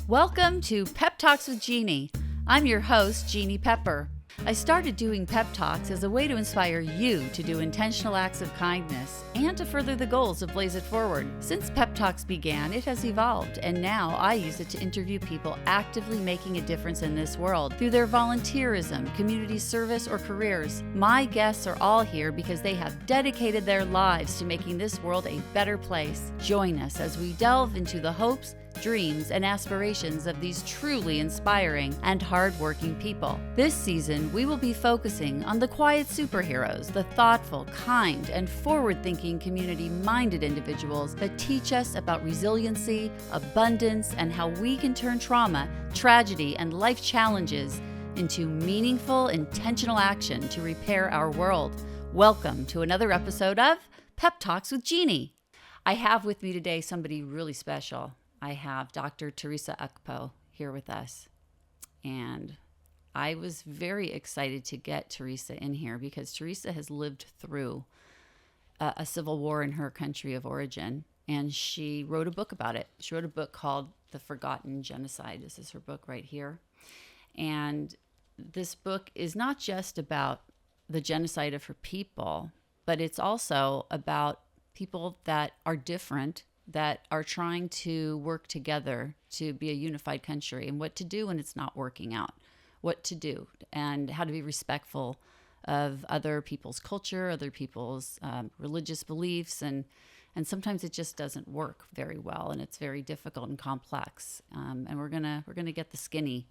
Welcome to Pep Talks with Jeanne. I'm your host, Jeanne Pepper. I started doing Pep Talks as a way to inspire you to do intentional acts of kindness and to further the goals of Blaze It Forward. Since Pep Talks began, it has evolved, and now I use it to interview people actively making a difference in this world through their volunteerism, community service, or careers. My guests are all here because they have dedicated their lives to making this world a better place. Join us as we delve into the hopes, dreams, and aspirations of these truly inspiring and hardworking people. This season, we will be focusing on the quiet superheroes, the thoughtful, kind, and forward-thinking community-minded individuals that teach us about resiliency, abundance, and how we can turn trauma, tragedy, and life challenges into meaningful, intentional action to repair our world. Welcome to another episode of Pep Talks with Jeanne. I have with me today somebody really special. I have Dr. Theresa Ukpo here with us, and I was very excited to get Theresa in here because Theresa has lived through a civil war in her country of origin, and she wrote a book about it. She wrote a book called The Forgotten Genocide. This is her book right here, and this book is not just about the genocide of her people, but it's also about people that are different, that are trying to work together to be a unified country, and what to do when it's not working out, what to do, and how to be respectful of other people's culture, other people's religious beliefs, and sometimes it just doesn't work very well, and it's very difficult and complex. And we're gonna get the skinny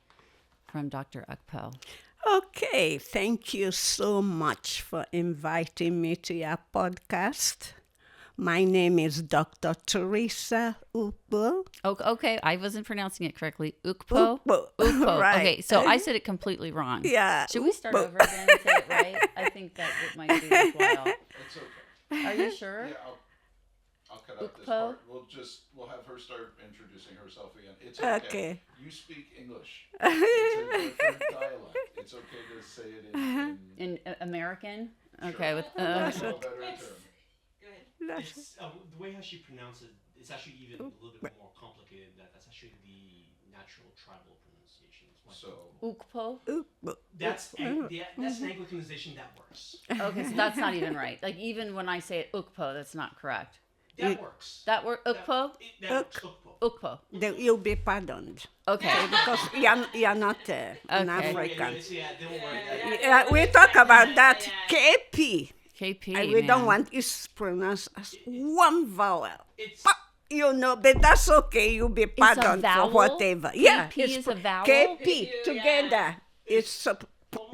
from Dr. Ukpo. Okay, thank you so much for inviting me to your podcast. My name is Dr. Theresa Ukpo. Oh, okay, I wasn't pronouncing it correctly. Ukpo? Ukpo. Right. Okay, so I said it completely wrong. Yeah. Should we start over again and say it right? I think that it might be worthwhile. It's okay. Are you sure? Yeah, I'll cut out this Ukpo? part. We'll have her start introducing herself again. It's Okay. You speak English. It's a different dialect. It's okay to say it in American? Sure. Okay, with That's a better term. It's, the way how she pronounced it, it's actually even a little bit more complicated than that. That's actually the natural tribal pronunciation. So Ukpo? That's an Anglicanization that works. Okay, so that's not even right. Like, even when I say it Ukpo, that's not correct. That works. That word, Ukpo? That works. Ukpo. You'll be pardoned. Okay. Because you're not an African. Yeah, don't worry. We talk about that. KP. KP, We don't want it pronounced as one vowel. It's But that's okay. You'll be pardoned for vowel? whatever. KP is a vowel? KP together. It's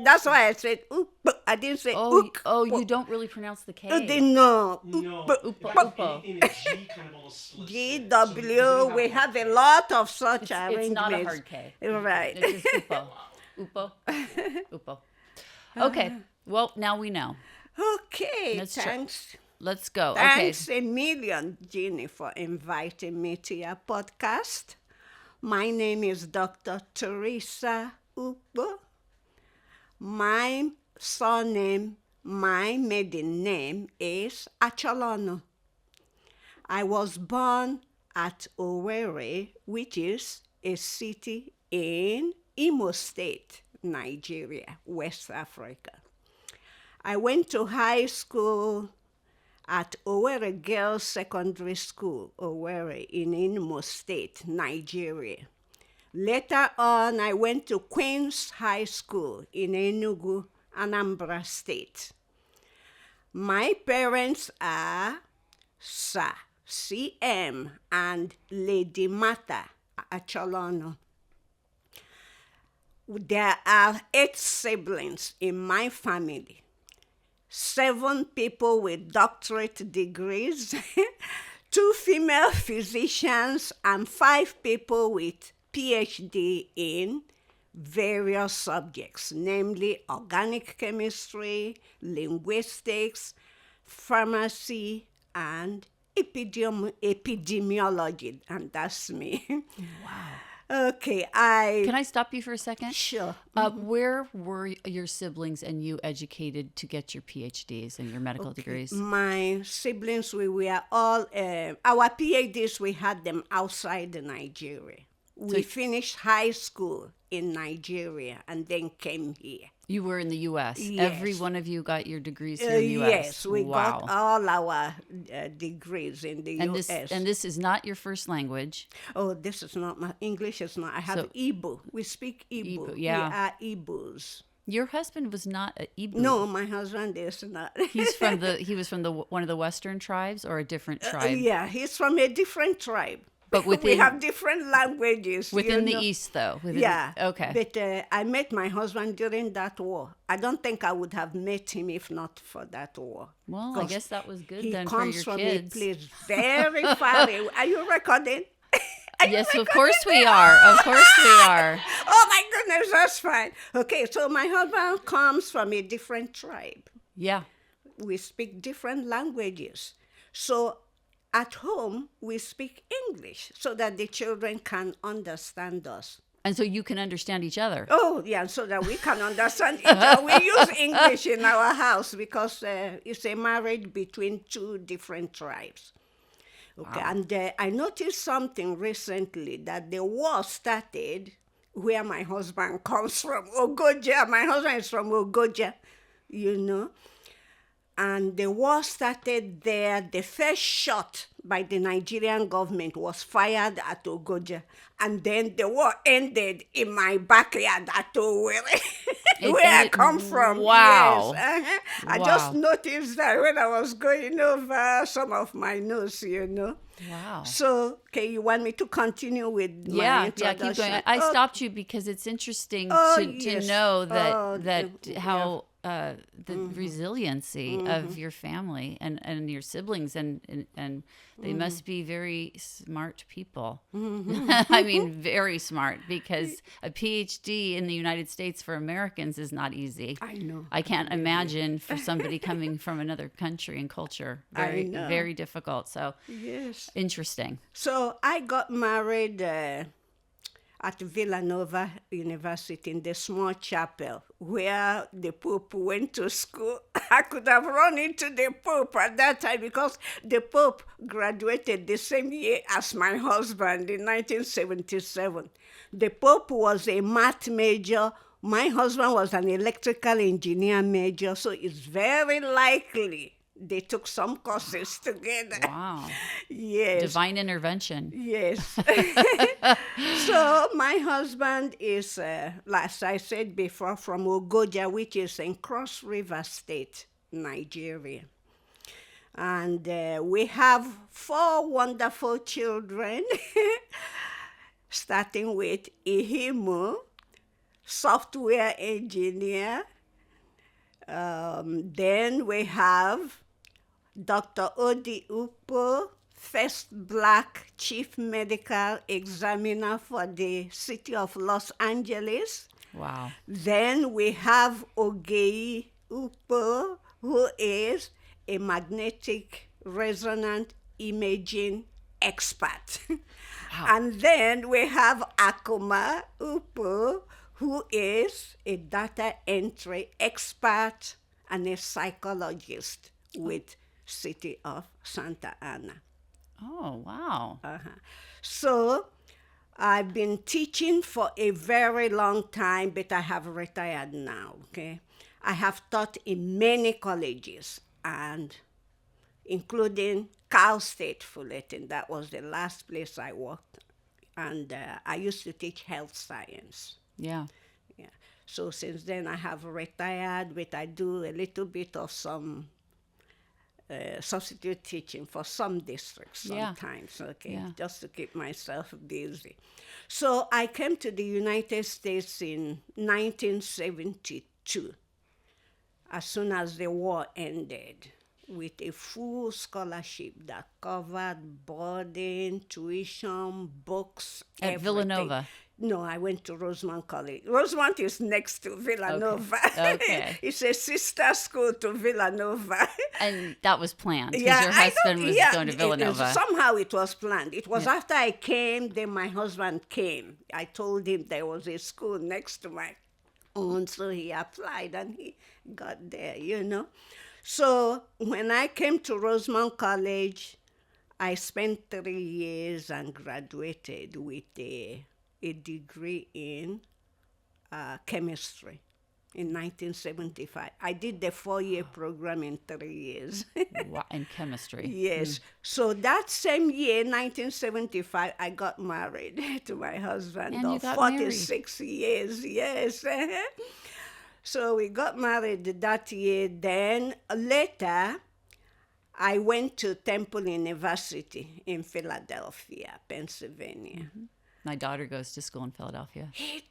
that's why I said Ukpo. I didn't say Ukpo. Oh, you don't really pronounce the K. No. no. Ukpo. In a G kind of almost slips. GW. We have a lot of such arrangements. It's not a hard K. Right. It's just Upo. Upo. Upo. Okay. Well, now we know. Okay, Thanks. Let's go. Thanks a million, Jeanne, for inviting me to your podcast. My name is Dr. Theresa Ukpo. My surname, my maiden name is Acholonu. I was born at Owerri, which is a city in Imo State, Nigeria, West Africa. I went to high school at Owerri Girls Secondary School, Owerri, in Imo State, Nigeria. Later on, I went to Queen's High School in Enugu, Anambra State. My parents are Sir C.M. and Lady Martha Acholonu. There are 8 siblings in my family. 7 people with doctorate degrees, 2 female physicians, and 5 people with PhD in various subjects, namely organic chemistry, linguistics, pharmacy, and epidemiology, and that's me. Wow. Okay, Can I stop you for a second? Sure. Where were your siblings and you educated to get your PhDs and your medical degrees? My siblings, we were all, our PhDs, we had them outside Nigeria. We finished high school in Nigeria and then came here. You were in the U.S. Yes. Every one of you got your degrees here in the U.S. Yes, we Wow. got all our degrees in the and U.S. this is not your first language. Oh, this is not my English. Is not. I have So- Igbo. We speak Igbo. Igbo, yeah. We are Igbos. Your husband was not a Igbo. No, my husband is not. He was from one of the Western tribes or a different tribe. Yeah, he's from a different tribe. But we within- have different languages. Within the know. East, though. Yeah. Okay. But I met my husband during that war. I don't think I would have met him if not for that war. Well, I 'Cause guess that was good he then for comes your from kids. a place very far away. Are you recording? Are you Yes, of recording? course we are. Of course we are. Oh my goodness, that's fine. Okay, so my husband comes from a different tribe. Yeah. We speak different languages. So at home, we speak English so that the children can understand us. And so you can understand each other. Oh, yeah, so that we can understand each other. We use English in our house because it's a marriage between two different tribes. Okay, Wow. and I noticed something recently that the war started where my husband comes from, Ogoja. My husband is from Ogoja, you know. And the war started there. The first shot by the Nigerian government was fired at Ogoja. And then the war ended in my backyard at Owerri, It where I ended- come from. Wow. Yes. I Wow. just noticed that when I was going over some of my notes, you know. Wow. So, okay, you want me to continue with my Yeah, introduction? keep going. I Oh, stopped you because it's interesting Oh, to yes. know that Oh, how the resiliency of your family and your siblings and they must be very smart people. I mean, very smart, because a PhD in the United States for Americans is not easy. I know. I can't imagine for somebody coming from another country and culture. Very, know. very difficult. So Yes. interesting. So I got married at Villanova University in the small chapel where the Pope went to school. I could have run into the Pope at that time because the Pope graduated the same year as my husband in 1977. The Pope was a math major. My husband was an electrical engineer major, so it's very likely they took some courses together. Wow. Yes. Divine intervention. Yes. So my husband is, as I said before, from Ogoja, which is in Cross River State, Nigeria. And we have 4 wonderful children, starting with Ihimu, software engineer. Then we have Dr. Odi Ukpo, first Black chief medical examiner for the city of Los Angeles. Wow. Then we have Ogei Ukpo, who is a magnetic resonant imaging expert. Wow. And then we have Akuma Ukpo, who is a data entry expert and a psychologist with City of Santa Ana. Oh, wow. So I've been teaching for a very long time, but I have retired now, okay? I have taught in many colleges, and including Cal State Fullerton. That was the last place I worked. And I used to teach health science. Yeah. Yeah. So since then I have retired, but I do a little bit of some substitute teaching for some districts Yeah. sometimes, okay, Yeah. just to keep myself busy. So I came to the United States in 1972, as soon as the war ended, with a full scholarship that covered boarding, tuition, books, At everything. Villanova? No, I went to Rosemont College. Rosemont is next to Villanova. Okay. It's a sister school to Villanova. And that was planned because your husband was going to Villanova. Somehow it was planned. It was after I came, then my husband came. I told him there was a school next to my own, so he applied and he got there, you know. So when I came to Rosemont College, I spent 3 years and graduated with a a degree in chemistry in 1975. I did the 4-year program in 3 years. Wow, in chemistry. Yes. So that same year, 1975, I got married to my husband And you of got 46 years. Yes. So we got married that year. Then later, I went to Temple University in Philadelphia, Pennsylvania. Mm-hmm. My daughter goes to school in Philadelphia. She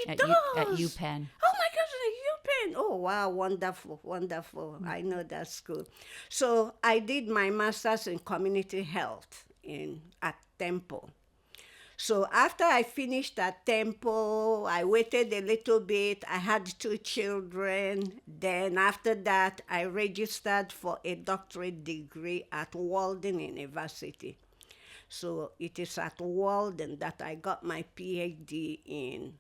At does. At UPenn. Oh my gosh, UPenn. Oh wow, wonderful, wonderful. I know that school. So I did my master's in community health at Temple. So after I finished at Temple, I waited a little bit. I had 2 children. Then after that, I registered for a doctorate degree at Walden University. So it is at Walden that I got my PhD in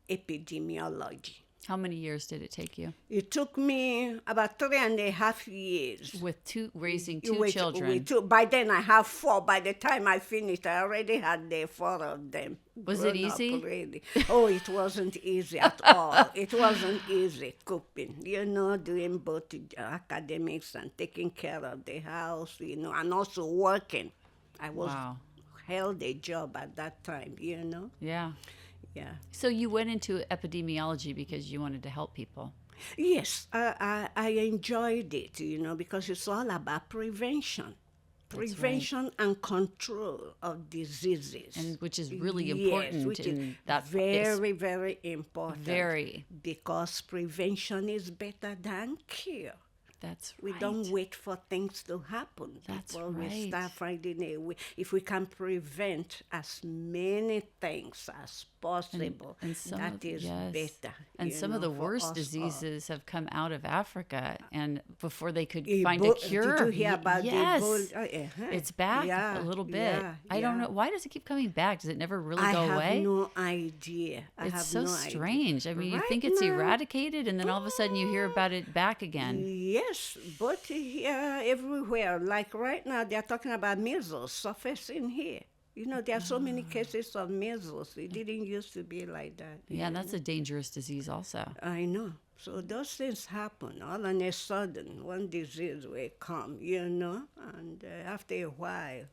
epidemiology. How many years did it take you? It took me about 3.5 years. With raising two children. By then I have 4. By the time I finished, I already had the 4 of them. Was it easy? Really. Oh, it wasn't easy at all. It wasn't easy cooking, doing both academics and taking care of the house, and also working. I held a job at that time, Yeah. Yeah. So you went into epidemiology because you wanted to help people. Yes, I enjoyed it, because it's all about prevention. Prevention and control of diseases. And which is really important which in is that very, very important. Very. Because prevention is better than cure. That's We right. don't wait for things to happen That's before we right. start finding a way. If we can prevent as many things as possible, And some that of, is yes. better. And some of the for worst us all. diseases have come out of Africa, and before they could find a Did cure. you hear about yes. the Ebola? It's back Yeah, a little bit. yeah, I don't yeah. know. Why does it keep coming back? Does it never really I go have away? no idea. I It's have so no idea. strange. I mean, you Right think it's now- eradicated, and then all of a sudden you hear about it back again. Yes, but everywhere. Like right now, they are talking about measles surfacing here. There are so many cases of measles. It didn't used to be like that. Yeah, that's a dangerous disease also. I know. So those things happen. All on a sudden, one disease will come, and after a while,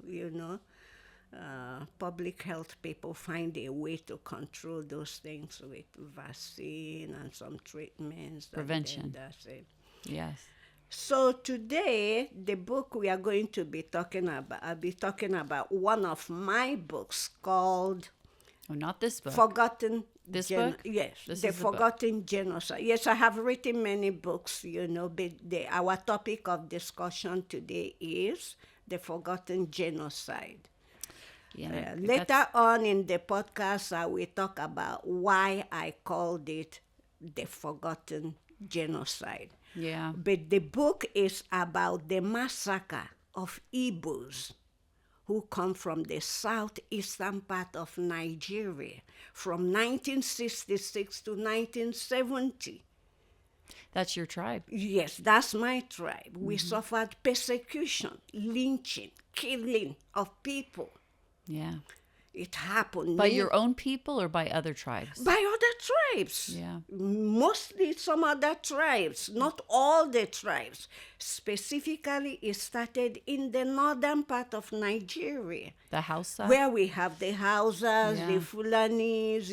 public health people find a way to control those things with vaccine and some treatments. Prevention. And then that's it. Yes. So today, the book we are going to be talking about, I'll be talking about one of my books called Oh, not this book. Forgotten This book? Yes, This The is the book. Forgotten Genocide. Yes, I have written many books, but our topic of discussion today is The Forgotten Genocide. Yeah. Later on in the podcast, I will talk about why I called it The Forgotten Genocide. Yeah. But the book is about the massacre of Igbos who come from the southeastern part of Nigeria from 1966 to 1970. That's your tribe. Yes, that's my tribe. We suffered persecution, lynching, killing of people. Yeah. It happened. By your own people or by other tribes? By other tribes. Yeah. Mostly some other tribes, not all the tribes. Specifically, it started in the northern part of Nigeria, The Hausa? where we have the Hausas, Yeah. the Fulanis,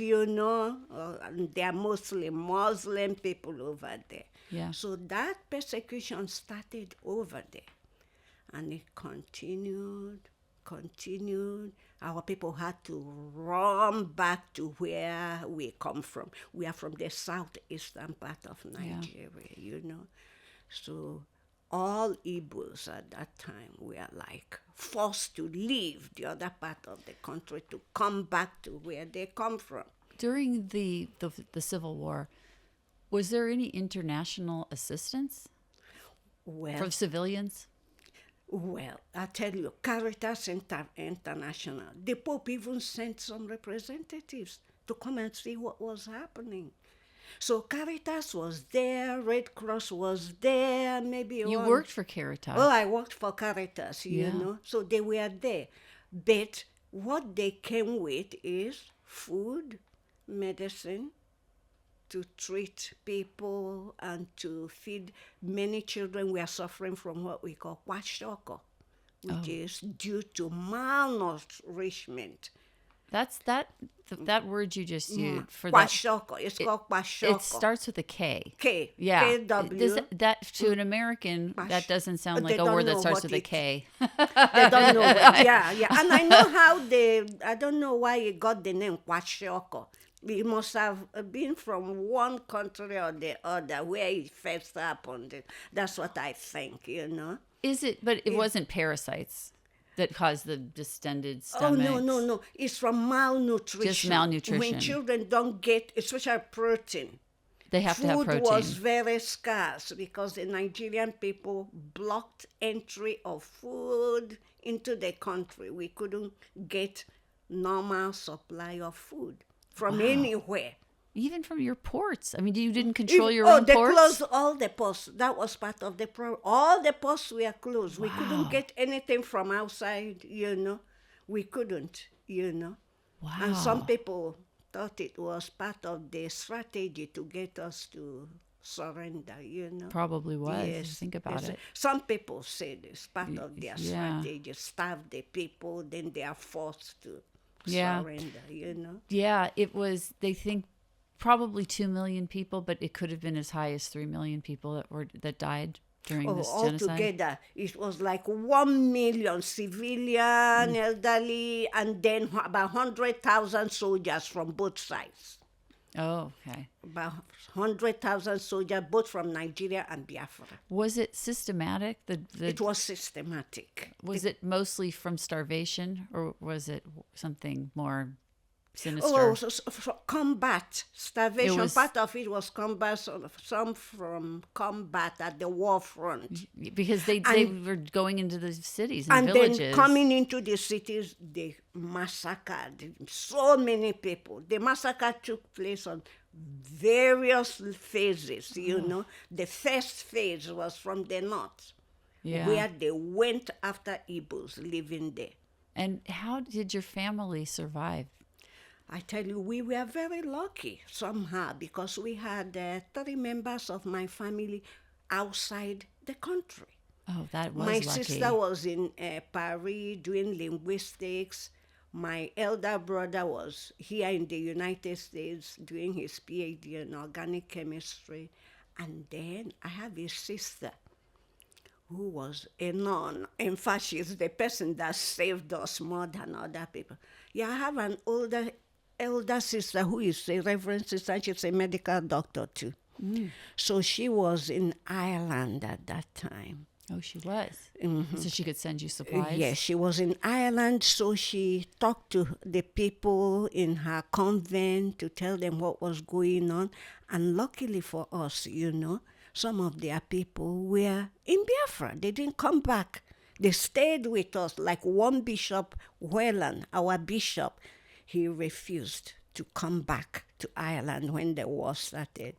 and they are mostly Muslim people over there. Yeah. So that persecution started over there. And it continued. Our people had to run back to where we come from. We are from the southeastern part of Nigeria, So all Igbos at that time were like forced to leave the other part of the country to come back to where they come from. During the Civil War, was there any international assistance for civilians? Well, I tell you, Caritas International, the Pope even sent some representatives to come and see what was happening. So Caritas was there, Red Cross was there, maybe You worked for Caritas. Oh, I worked for Caritas, you Yeah. know, so they were there. But what they came with is food, medicine, to treat people and to feed. Many children were suffering from what we call kwashiorkor, which is due to malnourishment. That's that word you just used for that. Kwashiorkor. It's called kwashiorkor. It starts with a K. K. Yeah. KW. That to an American, that doesn't sound like They a word don't that know starts what with a it- K. They don't know. Yeah. And I know I don't know why it got the name kwashiorkor. It must have been from one country or the other where it first happened. That's what I think, Is it? But it wasn't parasites that caused the distended stomachs. Oh, no. It's from malnutrition. Just malnutrition. When children don't get, especially protein. They have to have protein. Food was very scarce because the Nigerian people blocked entry of food into the country. We couldn't get normal supply of food from anywhere. Even from your ports. I mean, you didn't control your own they ports? closed all the ports. That was part of the problem. All the ports were closed. We couldn't get anything from outside, We couldn't, Wow. And some people thought it was part of the strategy to get us to surrender, Probably was. Yes, Think about yes. it. Some people say it's part of their strategy, starve the people, then they are forced to surrender, Yeah, it was, they think, probably 2 million people, but it could have been as high as 3 million people that died during this genocide. Altogether, it was like 1 million civilian, elderly, and then about 100,000 soldiers from both sides. Oh, okay. About 100,000 soldiers, both from Nigeria and Biafra. Was it systematic? It was systematic. Was it mostly from starvation, or was it something more sinister? Oh, combat, starvation. Part of it was combat, some from combat at the war front. Because they were going into the cities and And villages. then coming into the cities, they massacred so many people. The massacre took place on various phases, The first phase was from the north, where they went after Igbos living there. And how did your family survive? I tell you, we were very lucky somehow because we had 3 members of my family outside the country. Oh, that was My lucky. sister was in Paris doing linguistics. My elder brother was here in the United States doing his PhD in organic chemistry. And then I have a sister who was a nun. In fact, she's the person that saved us more than other people. Yeah, I have an elder sister who is a reverend sister, and she's a medical doctor too. So she was in Ireland at that time. Oh, she was. So she could send you supplies? Yes, she was in Ireland, so she talked to the people in her convent to tell them what was going on. And luckily for us, some of their people were in Biafra. They didn't come back. They stayed with us, like one Bishop Whelan, our bishop. He refused to come back to Ireland when the war started.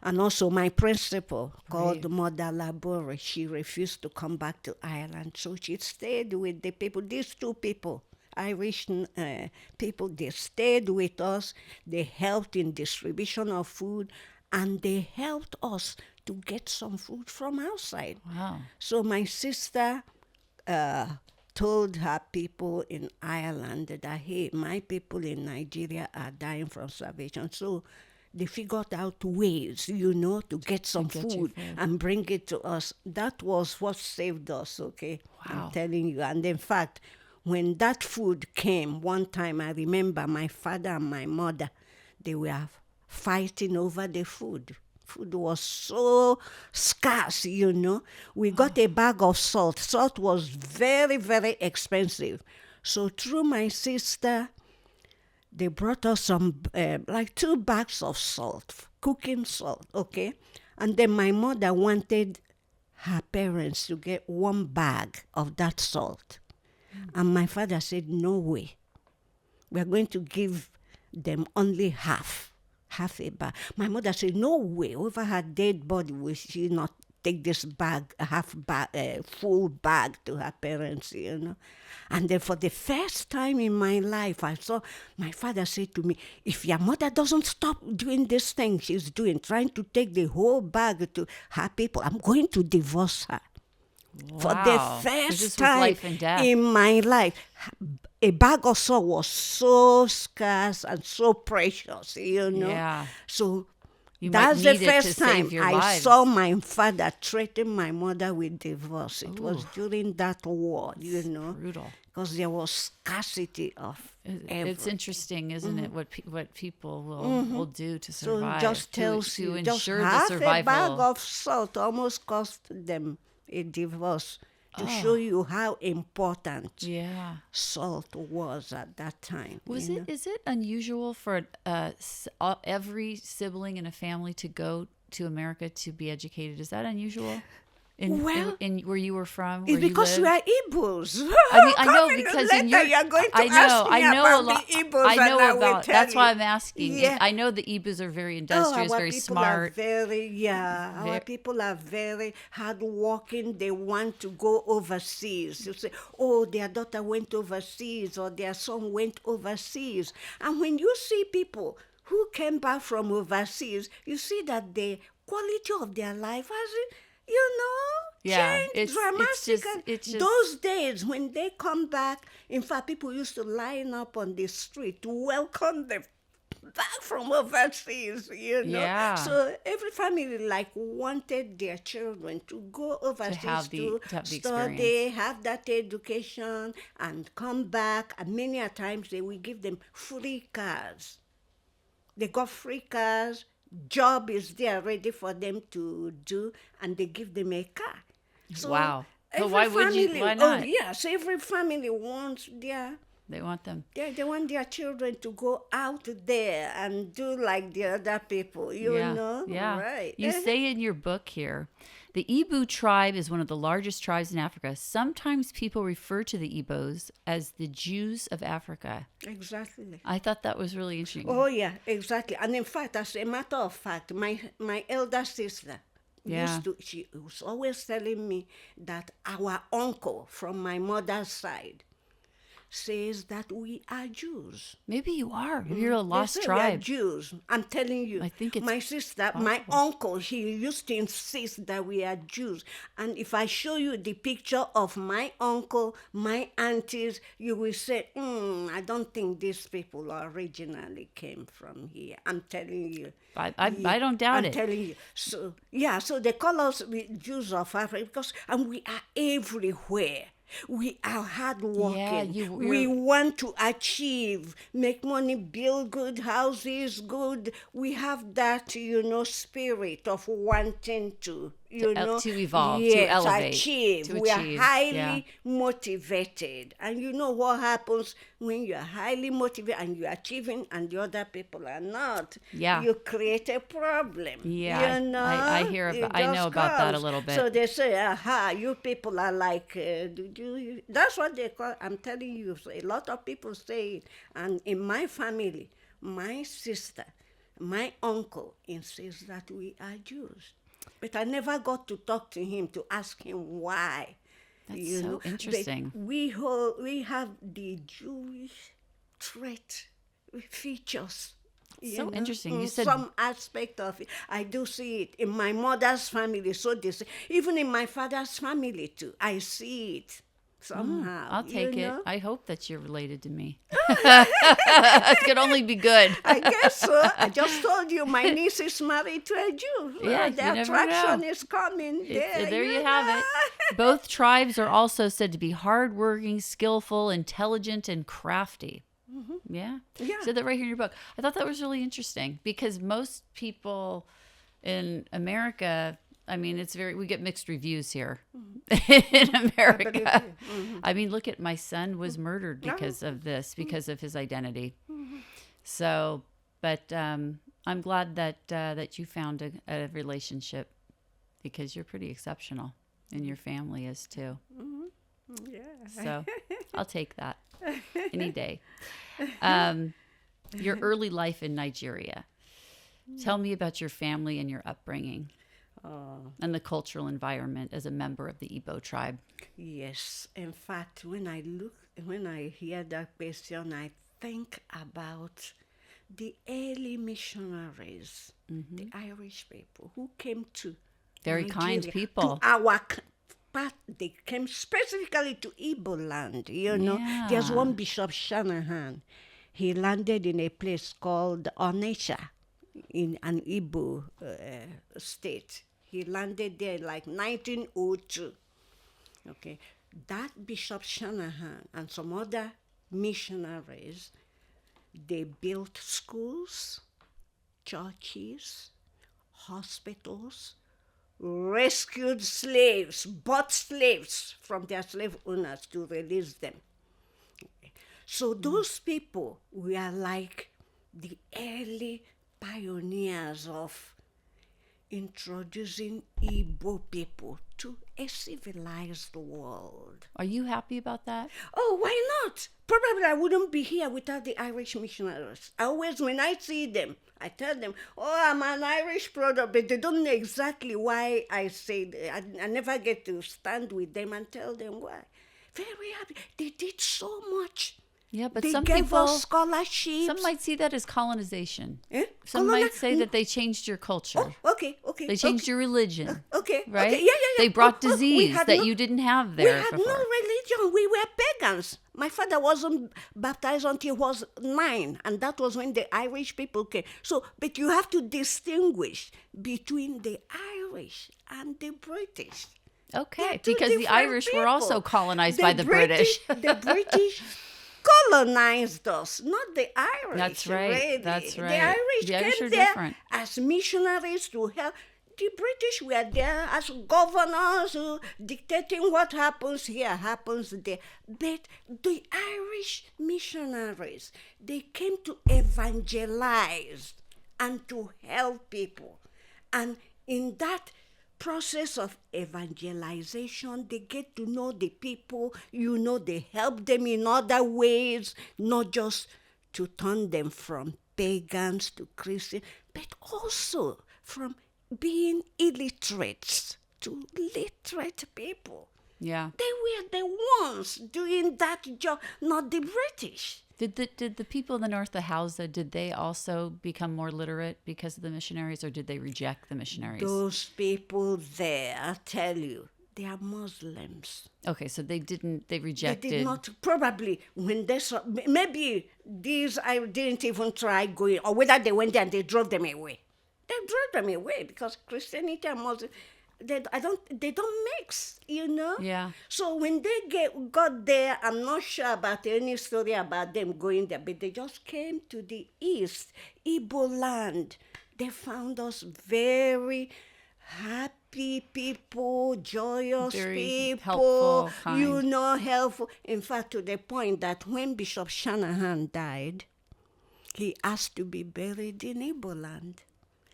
And also my principal, called Mother Labore, she refused to come back to Ireland. So she stayed with the people. These 2 people, Irish people, they stayed with us. They helped in distribution of food, and they helped us to get some food from outside. Wow. So my sister told her people in Ireland that, hey, my people in Nigeria are dying from starvation. So they figured out ways, to get some food and bring it to us. That was what saved us, okay? Wow. I'm telling you. And in fact, when that food came, one time I remember my father and my mother, they were fighting over the food. Food was so scarce, We got a bag of salt. Salt was very, very expensive. So through my sister, they brought us some, 2 bags of salt, cooking salt, okay? And then my mother wanted her parents to get 1 bag of that salt. And my father said, no way. We're going to give them only half a bag. My mother said, no way, over her dead body will she not take this bag, full bag to her parents, And then for the first time in my life, I saw my father say to me, if your mother doesn't stop doing this thing she's doing, trying to take the whole bag to her people, I'm going to divorce her. Wow. For the This first was time life and death. in my life, a bag of salt was so scarce and so precious, Yeah. So You might that's the need it to first time save your I lives. saw my father threaten my mother with divorce. It was during that war, Brutal. because there was scarcity of It's everything. interesting, isn't it? What people will do to So survive, it just tells to you, just ensure the half survival. a bag of salt almost cost them a divorce to show you how important Yeah. salt was at that time. Is it unusual for every sibling in a family to go to America to be educated? Is that unusual? Well, in where you were from, It's where you because we lived? are Igbos. I mean, I know Coming because later, in your, you're going to I know, ask me I know about a lot. the Igbos, I know and I will about. tell That's why you. I'm asking. Yeah. I know the Igbos are very industrious, our very people smart. are very, our people are very hardworking. They want to go overseas. You say, oh, their daughter went overseas or their son went overseas. And when you see people who came back from overseas, you see that the quality of their life has, Yeah, changed it's dramatically. just- Those days when they come back, in fact, people used to line up on the street to welcome them back from overseas, Yeah. So every family wanted their children to go overseas have the study, experience. have that education, and come back. And many a times they will give them free cars. They got free cars. Job is there ready for them to do, and they give them a car. So Wow. So every why would you? family- Why not? Oh, yes, every family wants They want them. they want their children to go out there and do like the other people, know? Yeah. Right. You say in your book here, the Igbo tribe is one of the largest tribes in Africa. Sometimes people refer to the Igbos as the Jews of Africa. Exactly. I thought that was really interesting. Oh, yeah, exactly. And in fact, as a matter of fact, my elder sister she was always telling me that our uncle from my mother's side says that we are Jews. Maybe you are. Maybe you're a lost They say tribe. We are Jews. I'm telling you. I think it's my sister, my uncle, he used to insist that we are Jews. And if I show you the picture of my uncle, my aunties, you will say, I don't think these people originally came from here. I'm telling you. I don't doubt it. I'm telling you. So, so they call us Jews of Africa and we are everywhere. We are hardworking. Yeah, we want to achieve, make money, build good houses, good. We have that, spirit of wanting to, to evolve, to yes, elevate, achieve. to We achieve, are highly yeah. motivated. And you know what happens when you are highly motivated and you're achieving and the other people are not? Yeah. You create a problem. Yeah, You know? I hear It about. I know just about that a comes. little bit. So they say, aha, you people are like, that's what they call, I'm telling you, so a lot of people say it. And in my family, my sister, my uncle insists that we are Jews. But I never got to talk to him to ask him why. That's so interesting. But we have the Jewish trait, features. So interesting. You said some aspect of it. I do see it in my mother's family. So this, even in my father's family too, I see it somehow. I'll take it. know? I hope that you're related to me. It could only be good. I guess so. I just told you my niece is married to a Jew. Yeah, the you never attraction know. is coming. There you have it. Both tribes are also said to be hardworking, skillful, intelligent, and crafty. Mm-hmm. Yeah. Said that right here in your book. I thought that was really interesting because most people in America, I mean, we get mixed reviews here in America. I mean, look at my son was murdered because of this, because of his identity. So, but I'm glad that you found a relationship because you're pretty exceptional and your family is too. Yeah. So I'll take that any day. Your early life in Nigeria. Tell me about your family and your upbringing. and the cultural environment as a member of the Igbo tribe. Yes. In fact, when I hear that question, I think about the early missionaries, the Irish people who came to Very kind Nigeria, people. to our part. They came specifically to Igbo land. You know, there's one Bishop Shanahan. He landed in a place called Onitsha, in an Igbo state. He landed there like 1902. Okay, that Bishop Shanahan and some other missionaries, they built schools, churches, hospitals, rescued slaves, bought slaves from their slave owners to release them. So those people were like the early pioneers of introducing Igbo people to a civilized world. Are you happy about that? Oh, why not? Probably I wouldn't be here without the Irish missionaries. I always, when I see them, I tell them, oh, I'm an Irish product, but they don't know exactly why I say that. I never get to stand with them and tell them why. Very happy. They did so much. Yeah, but They some gave people, us scholarships. some might see that as colonization. Eh? Some might say that they changed your culture. Okay. They changed your religion. Okay. Right? Okay. Yeah. They brought we disease had that no- you didn't have We there had before. no religion. We were pagans. My father wasn't baptized until he was 9, and that was when the Irish people came. So, but you have to distinguish between the Irish and the British. Okay, They're two because the different Irish were also people. colonized by the British. The British colonized us, not the Irish. That's right, Really. that's The right. Irish The Irish came are there different. as missionaries to help. The British were there as governors dictating what happens here, happens there. But the Irish missionaries, they came to evangelize and to help people. And in that process of evangelization, they get to know the people, they help them in other ways, not just to turn them from pagans to Christians, but also from being illiterates to literate people. Yeah. They were the ones doing that job, not the British. Did the people in the north, the Hausa, did they also become more literate because of the missionaries, or did they reject the missionaries? Those people there, I tell you, they are Muslims. Okay, so they They rejected. did not, probably, when they saw, maybe these, I didn't even try going, or whether they went there and they drove them away. They drove them away because Christianity and Muslim, they don't mix, Yeah. So when they got there, I'm not sure about any story about them going there, but they just came to the east, Igbo land. They found us very happy people, joyous Very people, helpful, kind. helpful. In fact, to the point that when Bishop Shanahan died, he asked to be buried in Igbo land.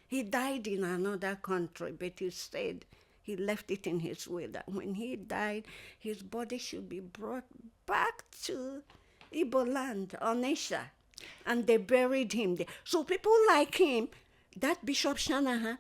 He died in another country, but he said, he left it in his will that when he died, his body should be brought back to Igbo land, Onitsha, and they buried him there. So people like him, that Bishop Shanahan,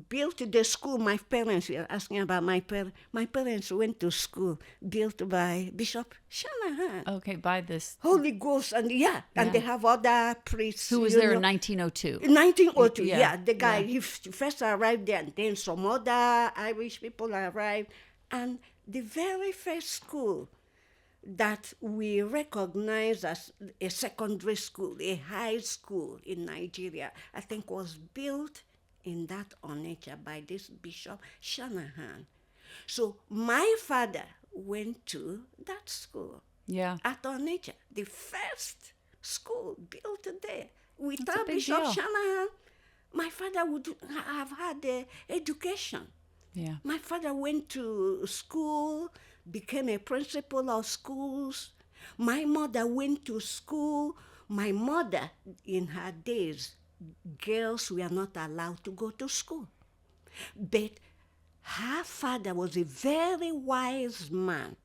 built the school. My parents were asking about my parents. My parents went to school built by Bishop Shanahan. Okay, by this. Holy Ghost, and and they have other priests. Who was there in 1902? In 1902, Yeah, the guy, he first arrived there, and then some other Irish people arrived. And the very first school that we recognize as a secondary school, a high school in Nigeria, I think was built in that Onitsha by this Bishop Shanahan. So my father went to that school. Yeah. At Onitsha, the first school built there. That's a Without big Bishop deal. Shanahan, my father would have had education. Yeah. My father went to school, became a principal of schools. My mother went to school. My mother, in her days, girls were not allowed to go to school. But her father was a very wise man.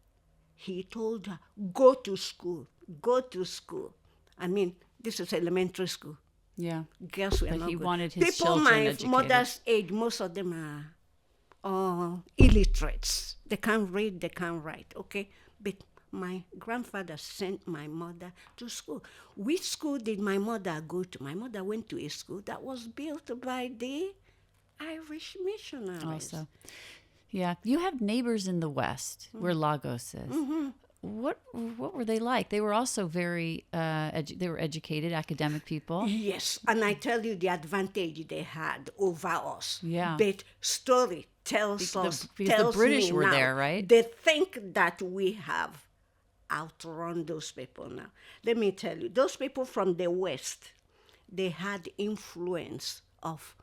He told her, go to school, go to school. I mean, this is elementary school. Yeah. Girls were But not he good. wanted his People children my educated. mother's age, most of them are illiterates. They can't read, they can't write, okay? But my grandfather sent my mother to school. Which school did my mother go to? My mother went to a school that was built by the Irish missionaries. Also, yeah, you have neighbors in the West where Lagos is. What were they like? They were also very they were educated, academic people. Yes, and I tell you the advantage they had over us. Yeah. But story tells us, because the tells British me were now, there, right? They think that we have outrun those people now. Let me tell you, those people from the West, they had influence of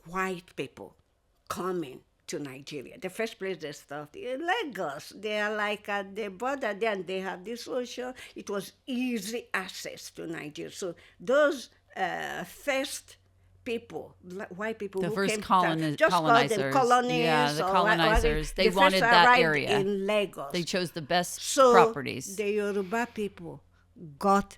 white people coming to Nigeria. The first place they started in Lagos. They are like at the border there, and they have this social. It was easy access to Nigeria. So those first people, white people The who first came colonizers. just call them colonies. Yeah, the or colonizers. They first wanted that arrived area. in Lagos. They chose the best So properties. the Yoruba people got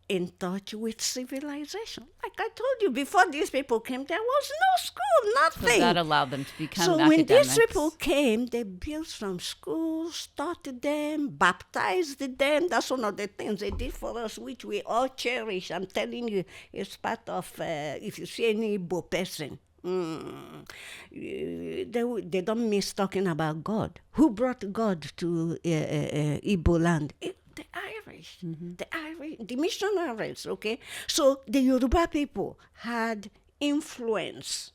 in touch with civilization. Like I told you, before these people came, there was no school, So nothing. that allowed them to become So academics. when these people came, they built some schools, taught them, baptized them. That's one of the things they did for us, which we all cherish. I'm telling you, it's part of, if you see any Igbo person, they don't miss talking about God. Who brought God to Igbo land? The Irish, the missionaries, okay? So the Yoruba people had influence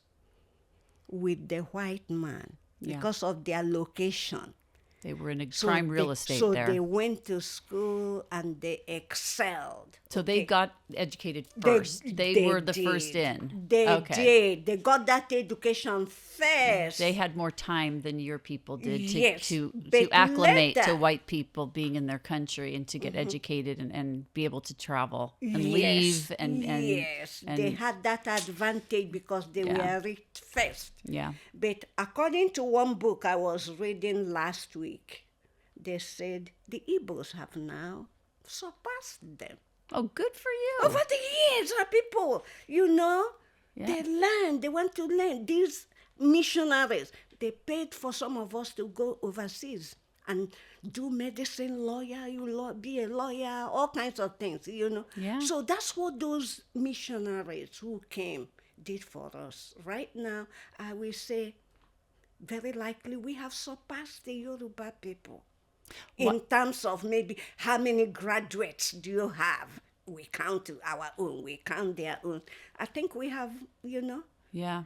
with the white man because of their location. They were in a prime real estate there. So they went to school and they excelled. So they got educated first. They were the did. first in. They Okay. did. They got that education first. They had more time than your people did Yes, to but acclimate to later- white people being in their country and to get educated and be able to travel and Yes, leave and yes, and they had that advantage because they were rich first. yeah. But according to one book I was reading last week, they said the Igbos have now surpassed them. Oh, good for you. Over the years, our people, Yeah. they learn, they want to learn. These missionaries, they paid for some of us to go overseas and do medicine, be a lawyer, all kinds of things, Yeah. So that's what those missionaries who came did for us. Right now, I will say, very likely we have surpassed the Yoruba people. In terms of maybe how many graduates do you have? We count our own, we count their own. I think we have, Yeah.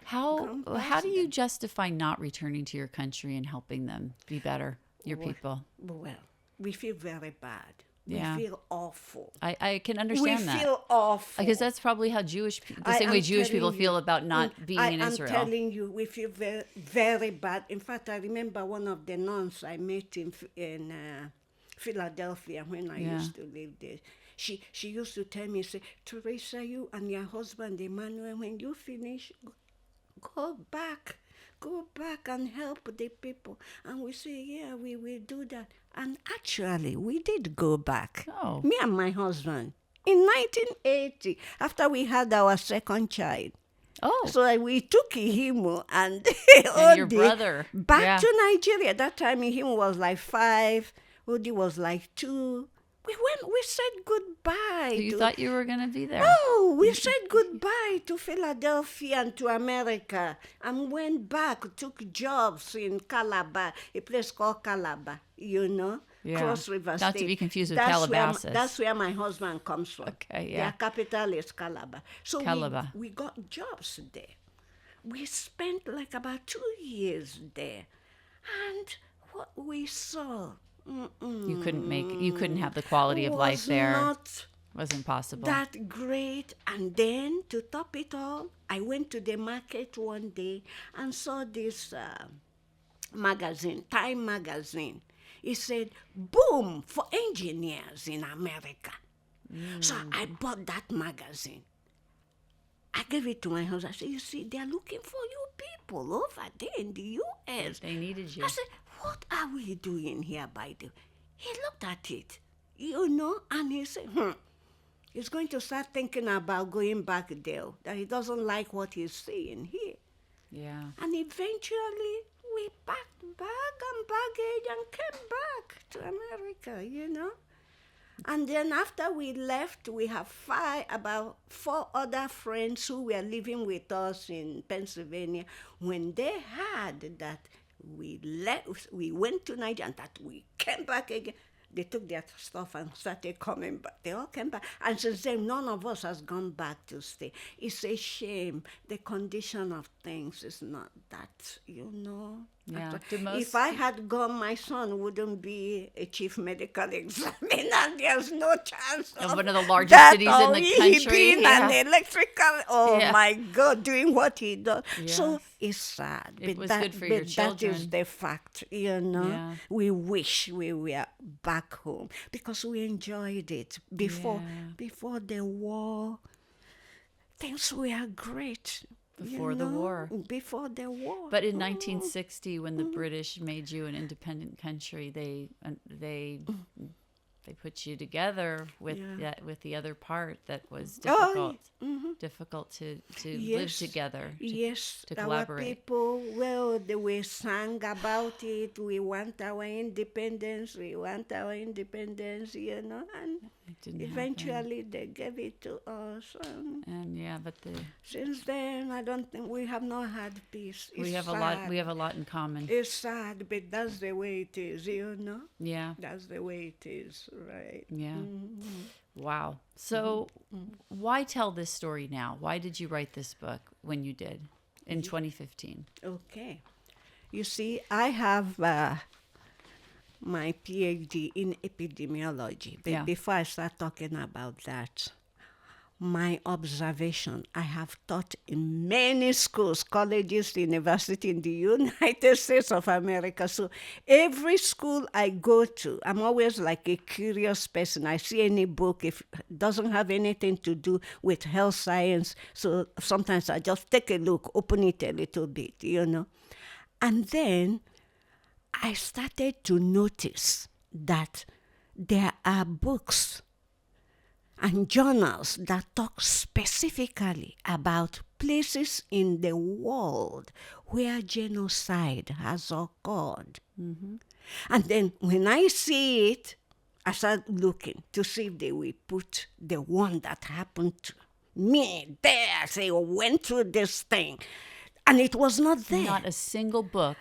How past do you justify not returning to your country and helping them be better, your people? Well, we feel very bad. Yeah. We feel awful. I can We understand that. feel awful. Because that's probably how the I same way am Jewish people telling feel you, about not being in Israel. I'm telling you, we feel very, very bad. In fact, I remember one of the nuns I met in Philadelphia when I used to live there. She used to tell me, say, Theresa, you and your husband Emmanuel, when you finish, go back and help the people. And we say, yeah, we will do that. And actually, we did go back. Oh. Me and my husband. In 1980, after we had our second child. Oh. So we took Ihimu and, your Odi brother. back Yeah. to Nigeria. That time Ihimu was like 5, Odi was like 2. We said goodbye. So you thought you were going to be there. No, we said goodbye to Philadelphia and to America and went back, took jobs in Calabar, a place called Calabar, Yeah. Cross River Not State. to be confused with That's Calabasas. That's where my husband comes from. Okay, yeah. Their capital is Calabar. So Calabar. we got jobs there. We spent like about 2 years there. And what we saw... You couldn't have the quality of life there. Not Wasn't possible. that great. And then to top it all, I went to the market one day and saw this magazine, Time magazine. It said, boom for engineers in America. So I bought that magazine. I gave it to my husband. I said, you see, they're looking for you people over there in the U.S. They needed you. I said, what are we doing here, by the way? He looked at it, and he said, he's going to start thinking about going back there, that he doesn't like what he's seeing here. Yeah. And eventually we packed bag and baggage and came back to America, you know. And then after we left, we have about 4 other friends who were living with us in Pennsylvania. When they heard that we left, we went to Nigeria and that we came back again, they took their stuff and started coming back. They all came back. And since then, none of us has gone back to stay. It's a shame. The condition of things is not that, you know. Yeah. If I had gone, my son wouldn't be a chief medical examiner. There's no chance Of of one of the largest that, cities in or the he country. being Yeah. an electrical, Yeah. my God, doing what he does. So Yes. it's sad. It was that, good for your That is children. the fact, you know. Yeah. We wish we were back home because we enjoyed it before the war. Things were great. Before the war. Before the war. But in 1960, when the British made you an independent country, they put you together with with the other part that was difficult to live together. To collaborate. Our people, well, they were sang about it. We want our independence. We want our independence, you know. And It didn't eventually they gave it to us. And but Since then, I don't think we have not had peace. we have sad. a lot in common. It's sad, but that's the way it is, you know. Yeah. That's the way it is, right? Yeah. Wow. So why tell this story now? Why did you write this book when you did in 2015? Okay. You see, I have my PhD in epidemiology. But before I start talking about that, my observation, I have taught in many schools, colleges, universities in the United States of America. So every school I go to, I'm always like a curious person. I see any book, if it doesn't have anything to do with health science, so sometimes I just take a look, open it a little bit, you know. And then I started to notice that there are books and journals that talk specifically about places in the world where genocide has occurred. Mm-hmm. And then when I see it, I start looking to see if they will put the one that happened to me there, say, went through this thing. And it was not there. Not a single book.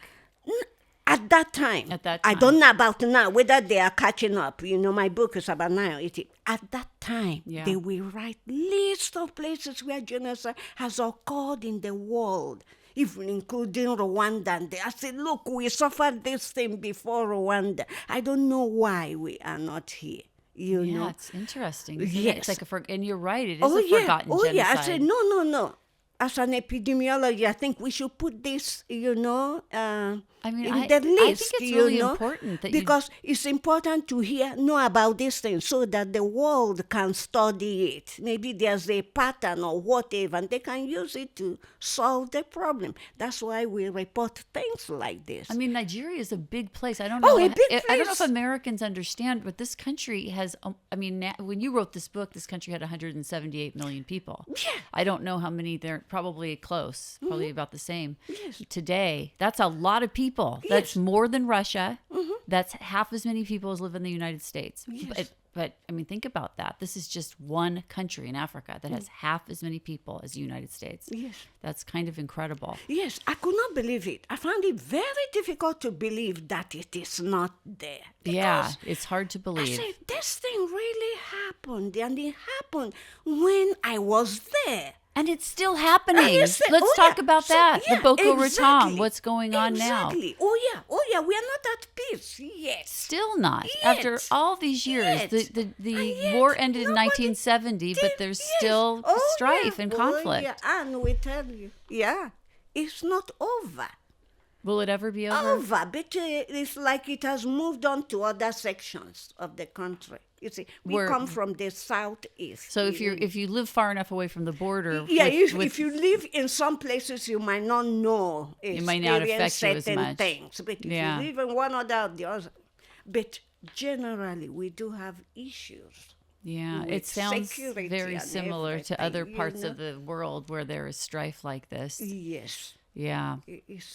At that time. I don't know about now, whether they are catching up. You know, my book is about now. At that time, they will write lists of places where genocide has occurred in the world, even including Rwanda. And I said, look, we suffered this thing before Rwanda. I don't know why we are not here. You know? Yeah, it's interesting. Yes. It's like and you're right, it is a forgotten genocide. Yeah, I said, no. As an epidemiologist, I think we should put this, you know, in the list. I think it's really important because it's important to know about this thing so that the world can study it. Maybe there's a pattern or whatever, and they can use it to solve the problem. That's why we report things like this. I mean, Nigeria is a big place. I don't know. A big place. I don't know if Americans understand, but this country has. When you wrote this book, this country had 178 million people. Yeah. I don't know how many. They're probably close, probably about the same. Yes. Today, that's a lot of people. Yes. That's more than Russia. Mm-hmm. That's half as many people as live in the United States. Yes. But I mean, think about that. This is just one country in Africa that has half as many people as the United States. Yes. That's kind of incredible. Yes, I could not believe it. I found it very difficult to believe that it is not there. Yeah, it's hard to believe. I said, this thing really happened, and it happened when I was there. And it's still happening. Let's talk about that. The Boko Haram, what's going on now? Oh yeah, we are not at peace yet. Still not. Yet. After all these years. The war ended in 1970, but there's still strife and conflict. Yeah, and we tell you, it's not over. Will it ever be over? But it's like it has moved on to other sections of the country. You see, we come from the southeast. So if you live far enough away from the border, if you live in some places, you might not know. It might not affect you as much. Things, but if you live in one or the other, but generally we do have issues. Yeah, it sounds very similar to other parts of the world where there is strife like this. Yes. Yeah. It's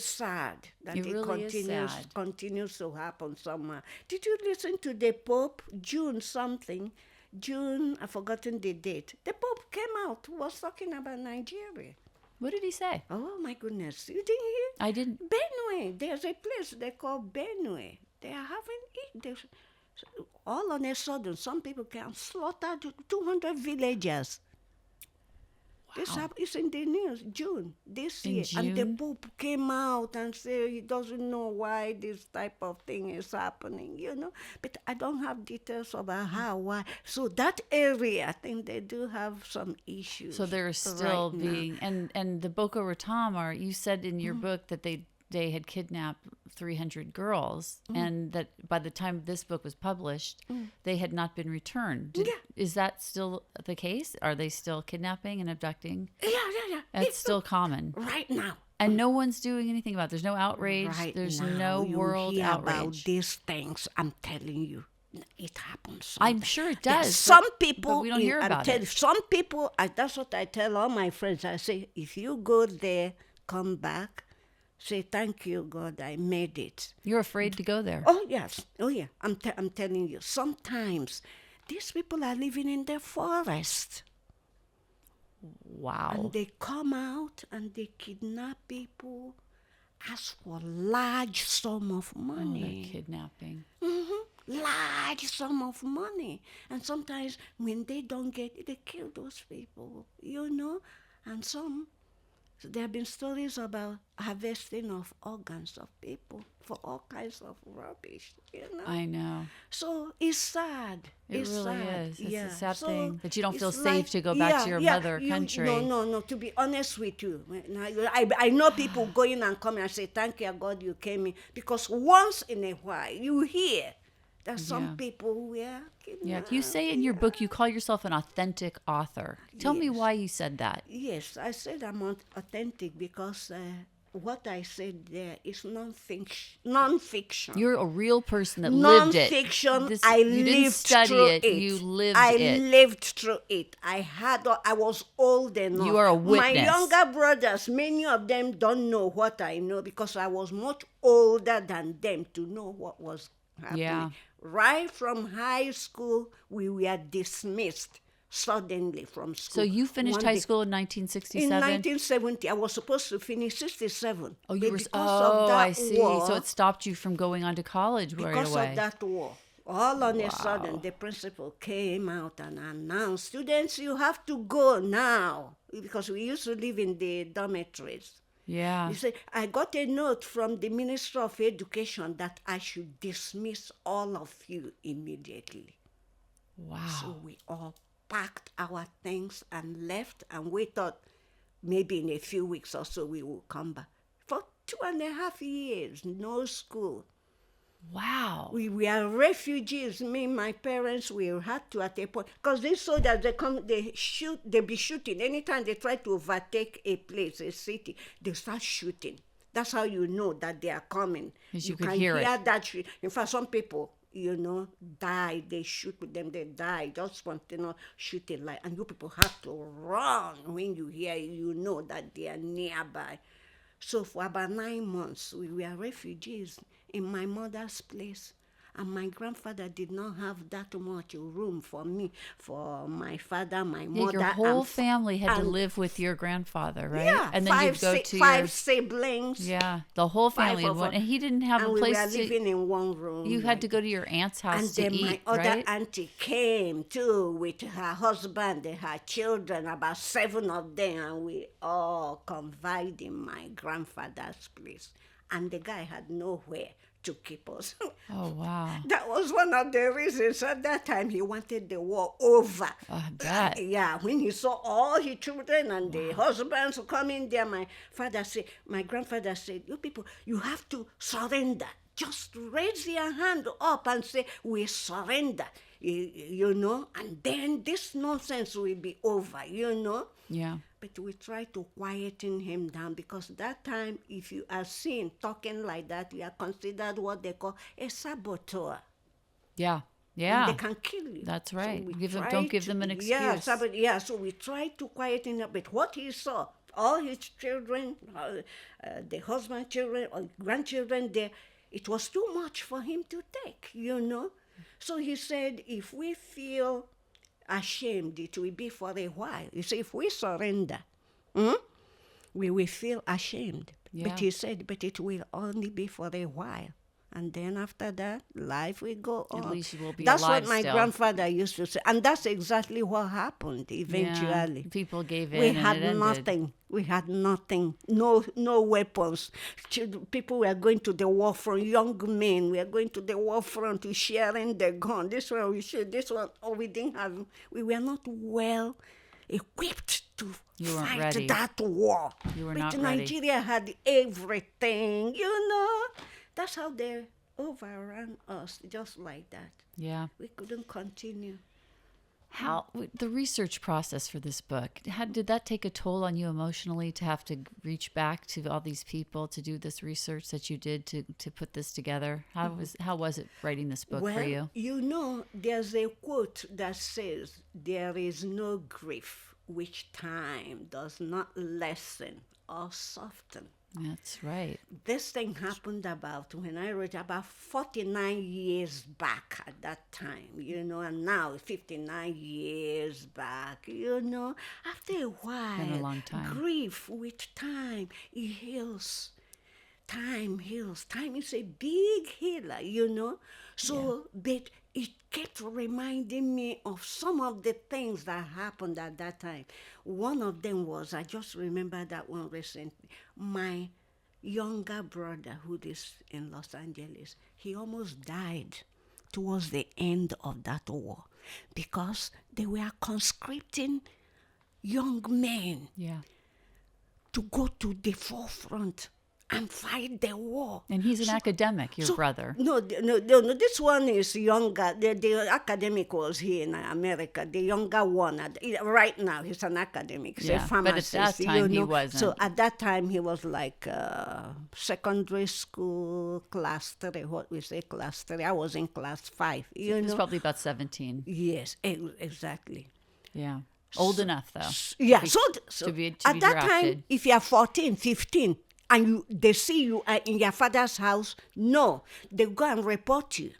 sad that It really is sad. continues to happen somewhere. Did you listen to the Pope, June something? June, I've forgotten the date. The Pope came out, was talking about Nigeria. What did he say? Oh my goodness, you didn't hear? I didn't. Benue, there's a place they call Benue. They are having it. All on a sudden, some people can slaughter 200 villagers. This is in the news, June this year. And the Pope came out and said he doesn't know why this type of thing is happening, you know. But I don't have details about how, why. So that area, I think they do have some issues. So they're still right being, and the Boko Haram are, you said in your book that they had kidnapped 300 girls, and that by the time this book was published, they had not been returned. Is that still the case? Are they still kidnapping and abducting? Yeah. That's still common. Right now. And no one's doing anything about it. There's no outrage. Right There's now, no you world hear outrage. about these things, I'm telling you. It happens. I'm sure it does. Some people, but we don't hear about it. Some people, that's what I tell all my friends. I say, if you go there, come back, say, thank you, God, I made it. You're afraid to go there. Oh, yes. Oh, yeah. I'm telling you, sometimes these people are living in the forest. Wow. And they come out and they kidnap people, ask for large sum of money. They're kidnapping. Large sum of money. And sometimes when they don't get it, they kill those people, you know. And there have been stories about harvesting of organs of people for all kinds of rubbish, you know. I know. So it's sad. It really sad. is. It's Yeah. a sad So thing that you don't feel it's safe to go back to your mother country. No. To be honest with you, I know people going and coming and say, thank you, God, you came in. Because once in a while, you hear that some people were kidnapped. Yeah, you say in your book you call yourself an authentic author. Tell me why you said that. Yes, I said I'm authentic because what I said there is non-fiction. You're a real person that lived it. Non-fiction, You I didn't lived study through it. it. You lived I it. lived through it. I was old enough. You are a witness. My younger brothers, many of them don't know what I know because I was much older than them to know what was happening. Yeah. Right from high school, we were dismissed suddenly from school. So you finished One high day- school in 1967? In 1970, I was supposed to finish 67. Oh, you but were. because of that I see. war, So it stopped you from going on to college right because away. of that war, all on a sudden, the principal came out and announced, students, you have to go now. Because we used to live in the dormitories. Yeah. He said, I got a note from the Minister of Education that I should dismiss all of you immediately. Wow. So we all packed our things and left, and we thought maybe in a few weeks or so we will come back. For 2.5 years, no school. Wow. We were refugees. Me and my parents, we had to at a point, because these soldiers, they be shooting. Anytime they try to overtake a place, a city, they start shooting. That's how you know that they are coming. 'Cause you could can hear it. that shit. In fact, some people, die. They shoot with them, they die. Just spontaneous shooting, and you people have to run when you hear, that they are nearby. So for about 9 months, we were refugees in my mother's place. And my grandfather did not have that much room for me, for my father, my mother. Your whole family had to live with your grandfather, right? Yeah, and then you'd go to five siblings. Yeah, the whole family. of us. And he didn't have And a we place were to. living in one room. You had to go to your aunt's house and to then eat, my other right? auntie came too with her husband and her children, about 7 of them, and we all confided in my grandfather's place. And the guy had nowhere to keep us. Oh, wow. That was one of the reasons at that time he wanted the war over. I bet. Yeah, when he saw all his children and the husbands coming there, my grandfather said, you people, you have to surrender. Just raise your hand up and say, we surrender, and then this nonsense will be over, Yeah. But we try to quieten him down, because that time, if you are seen talking like that, you are considered what they call a saboteur. Yeah. And Yeah. they can kill you. That's right. we don't try give them an excuse. So we try to quieten him. But what he saw, all his children, the husband children or grandchildren there. It was too much for him to take, you know. So he said, if we feel ashamed, it will be for a while. You see, if we surrender, we will feel ashamed. Yeah. But he said, but it will only be for a while. And then after that, life will go on. At least you will be That's alive what my still. grandfather used to say. And that's exactly what happened eventually. Yeah. People gave in We and had it ended. nothing. We had nothing. No weapons. People were going to the war front. Young men were going to the war front to sharing the gun. This one we shoot. This one, we didn't have. We were not well equipped to You weren't fight ready. that war. You were but not ready. Nigeria had everything. You know, that's how they overran us, just like that. Yeah. We couldn't continue. How the research process for this book, did that take a toll on you emotionally to have to reach back to all these people to do this research that you did to put this together? How was it writing this book for you? You know, there's a quote that says, "There is no grief which time does not lessen or soften." That's right. This thing happened when I wrote about 49 years back at that time, you know, and now 59 years back, you know. After a while, been a long time. Grief with time, it heals. Time heals. Time is a big healer, you know. So, but it kept reminding me of some of the things that happened at that time. One of them was, I just remember that one recently, my younger brother who is in Los Angeles, he almost died towards the end of that war because they were conscripting young men Yeah. to go to the forefront and fight the war. And he's an academic, your brother. No, this one is younger. The academic was here in America. The younger one, right now, he's an academic. He's a Yeah, but at pharmacist. that time he know. wasn't. So at that time, he was like secondary school, class 3. What we say, class 3. I was in class 5. He was probably about 17. Yes, exactly. Yeah. Old enough, though. Yeah, to so be at that drafted. time, if you are 14, 15, and they see you in your father's house, no, they go and report you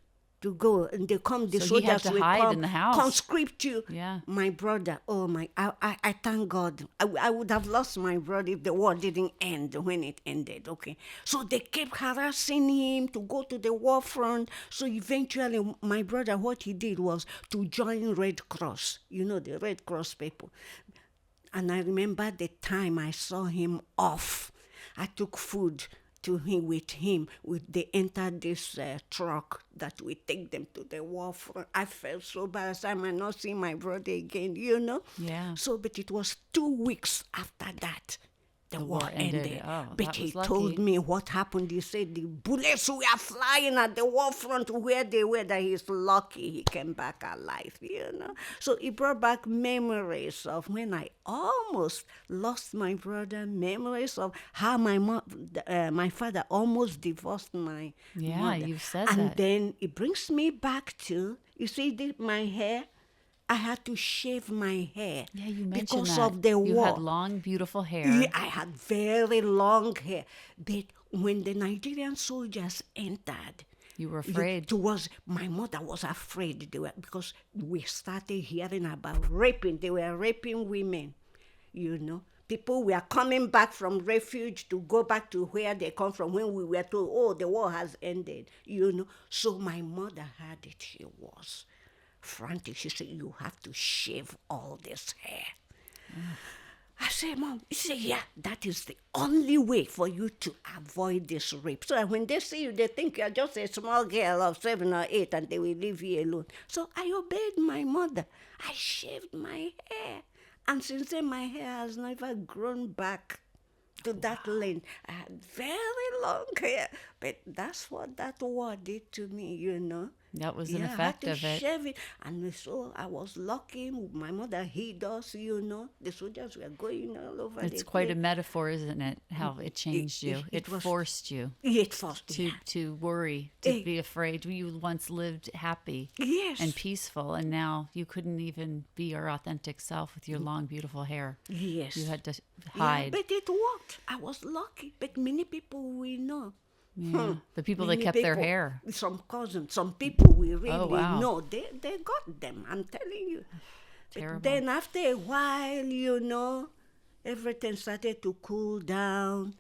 to go, and they come, the So he had soldiers to will hide come, in the house. conscript you. Yeah. My brother, I thank God. I would have lost my brother if the war didn't end when it ended, okay? So they kept harassing him to go to the war front. So eventually, my brother, what he did was to join Red Cross, you know, the Red Cross people. And I remember the time I saw him off. I took food to him with him. They entered this truck that we take them to the war front. I felt so bad. I might not see my brother again, you know? Yeah. So, but it was 2 weeks after that. The war ended. Oh, but that he was lucky. told me what happened. He said the bullets were flying at the war front where they were, that he's lucky he came back alive, you know. So it brought back memories of when I almost lost my brother, memories of how my father almost divorced my mother. You said and that. then it brings me back to, you see, my hair. I had to shave my hair. Yeah, you mentioned because that. of the war. You had long, beautiful hair. Yeah, I had very long hair. But when the Nigerian soldiers entered, You were afraid. My mother was afraid because we started hearing about raping. They were raping women, you know. People were coming back from refuge to go back to where they come from when we were told, oh, the war has ended, you know. So my mother had it. She was frantic. She said, you have to shave all this hair. I said, Mom, she said, yeah, that is the only way for you to avoid this rape. So when they see you, they think you're just a small girl of 7 or 8 and they will leave you alone. So I obeyed my mother. I shaved my hair. And since then, my hair has never grown back to that length. I had very long hair. But that's what that war did to me, you know. That was an Yeah, I had effect to of it. shave it. And so I was lucky. My mother hid us, The soldiers were going all over the It's quite a place. metaphor, isn't it? How it changed you. It was- forced you It first, to worry, to be afraid. You once lived happy Yes. and peaceful, and now you couldn't even be your authentic self with your long, beautiful hair. Yes. You had to Yeah, hide. but it worked. I was lucky. But many people we know. Yeah. The people that Many kept their people, hair. Some cousins, some people we really Oh, wow. know, they got them, I'm telling you. Terrible. But then after a while, everything started to cool down.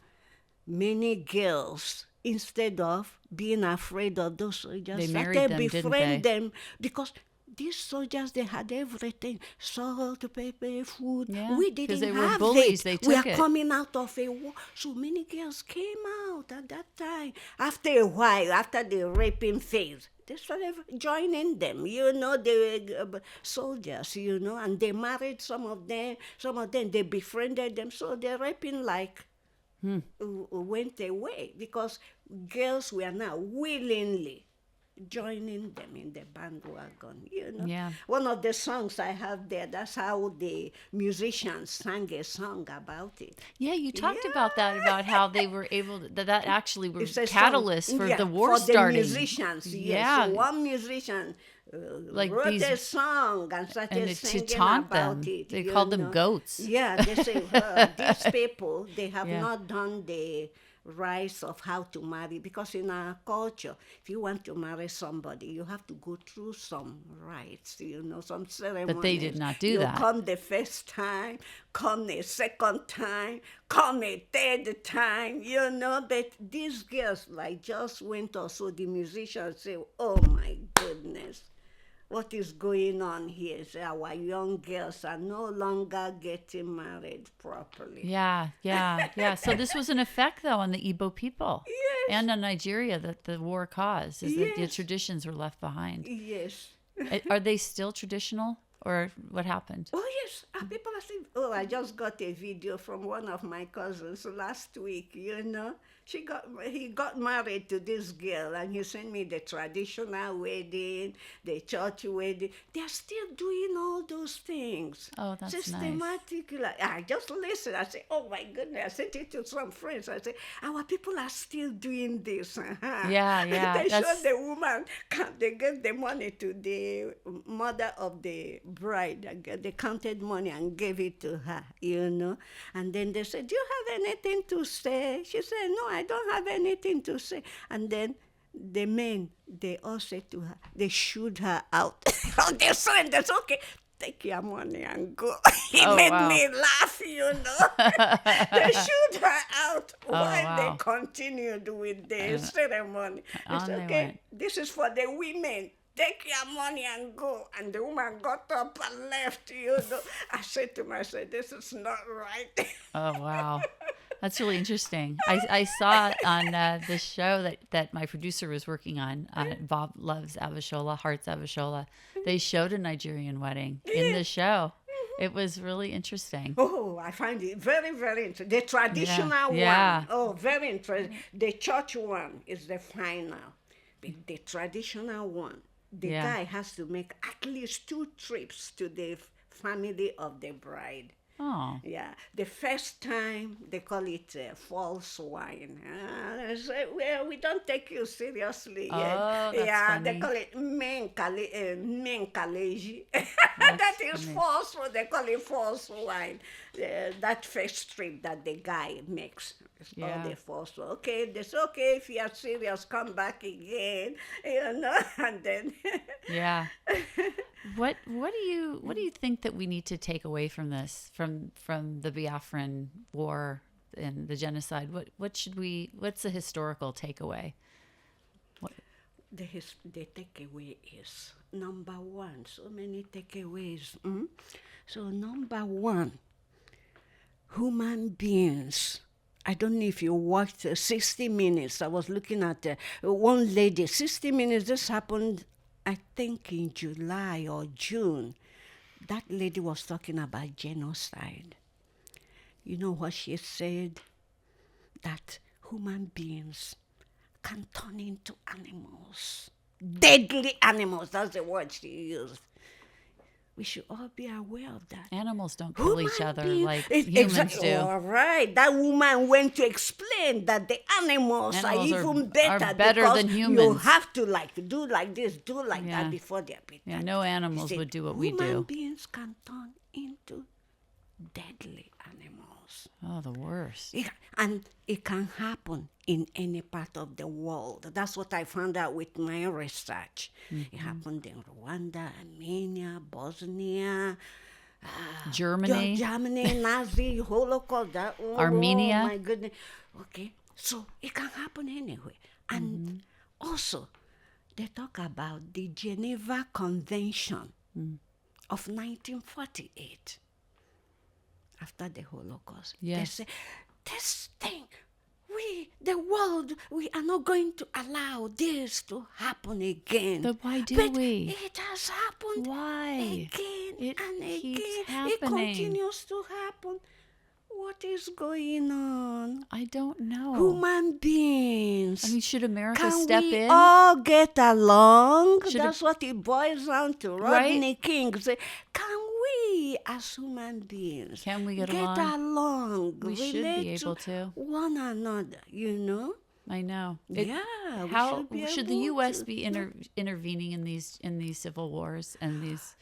Many girls, instead of being afraid of those soldiers, They married started them, didn't befriend they? them because these soldiers, they had everything: salt, pepper, food. Yeah, We 'cause didn't they were have bullies, it. they We took are it. coming out of a war. So many girls came out at that time. After a while, after the raping phase, they started joining them, the soldiers, and they married some of them. Some of them, they befriended them. So the raping went away because girls were now willingly joining them in the bandwagon, Yeah. One of the songs I have there, that's how the musicians sang a song about it. Yeah, you talked about that, about how they were able to, that actually were It's a catalysts song, for the war for starting. the musicians, yes. Yeah. So one musician Like wrote these- a song and started and to singing taunt about them. it. They you called them know. goats. Yeah, they say, these people, they have Yeah. not done the rites of how to marry, because in our culture, if you want to marry somebody, you have to go through some rites, some ceremonies. But they did not do you that. Come the first time, come a second time, come a third time, But these girls, just went also, the musicians say, oh my goodness, what is going on here? So our young girls are no longer getting married properly. Yeah. So this was an effect, though, on the Igbo people Yes. and on Nigeria that the war caused, is that the Yes. traditions were left behind. Yes. Are they still traditional, or what happened? Oh, yes. People are saying, I just got a video from one of my cousins last week, He got married to this girl, and he sent me the traditional wedding, the church wedding. They're still doing all those things. Oh, that's nice. Systematically. I just listen. I say, oh my goodness. I sent it to some friends. I say, our people are still doing this. Yeah. They That's- show the woman, they gave the money to the mother of the bride. They counted money and gave it to her, And then they said, do you have anything to say? She said, no, I don't have anything to say. And then the men, they all said to her, they shooed her out. They said, that's okay. Take your money and go. He Oh, made wow. me laugh, They shoot her out while wow. they continued with the ceremony. They On said, they okay, went. this is for the women. Take your money and go. And the woman got up and left, I said to myself, this is not right. Oh, wow. That's really interesting. I saw on the show that my producer was working on, Bob Loves Abishola, Hearts Abishola. They showed a Nigerian wedding in the show. It was really interesting. Oh, I find it very, very interesting. The traditional Yeah. one. Oh, very interesting. The church one is the final. But the traditional one, the Yeah. guy has to make at least 2 trips to the family of the bride. Oh, Yeah, the first time they call it false wine. They say, well, we don't take you seriously. Oh, that's yeah, funny. they call it menkaleji. That is funny. false. They call it false wine. That first trip that the guy makes. It's Yeah. all the false. Okay, that's okay. If you are serious, come back again. And then. yeah. What do you think that we need to take away from this, from the Biafran War and the genocide? What's the historical takeaway? The takeaway is, number one, so many takeaways. So number one, human beings. I don't know if you watched 60 Minutes. I was looking at one lady, 60 Minutes, this happened, I think in July or June. That lady was talking about genocide. You know what she said? That human beings can turn into animals. deadly animals. That's the word she used. We should all be aware of that. Animals don't kill each Human other being- like it- humans exactly. do. All right. That woman went to explain that the animals are Animals even are better, better because than you humans. have to do like this, do like Yeah. that before they're beaten. Yeah, no animals would do what we Human do. beings can turn into deadly animals. Oh, the worst. And it can happen in any part of the world. That's what I found out with my research. It happened in Rwanda, Armenia, Bosnia, Germany. Germany, Nazi, Holocaust, Armenia. Oh my goodness. Okay, so it can happen anywhere. And also, they talk about the Geneva Convention of 1948. After the Holocaust. Yes. They say, this thing, the world, we are not going to allow this to happen again. But why do But we? it has happened Why? again It and keeps again. It happening. continues to happen. What is going on? I don't know. Human beings. I mean, should America Can step we in? all get along? Should That's what it boils down to. Right? Rodney King say, can we, as human beings, Can we get along? We should be relate able to. one another, you know? I know. Yeah, we How should be should the able U.S. to. be intervening in these civil wars and these?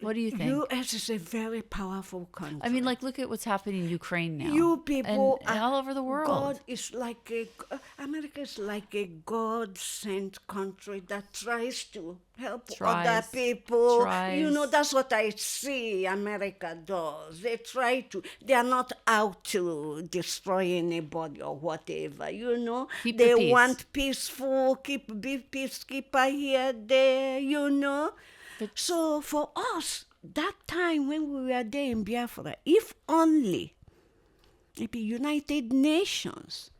What do you think? U.S. is a very powerful country. I mean, like, look at what's happening in Ukraine now. You people and all over the world. God is like America is like a God-sent country that tries to help other Tries. people. Tries. You know, that's what I see America does. They are not out to destroy anybody or whatever, you know. Keep the they peace. want peaceful, be peacekeeper here, there, you know. So for us, that time when we were there in Biafra, if only maybe United Nations.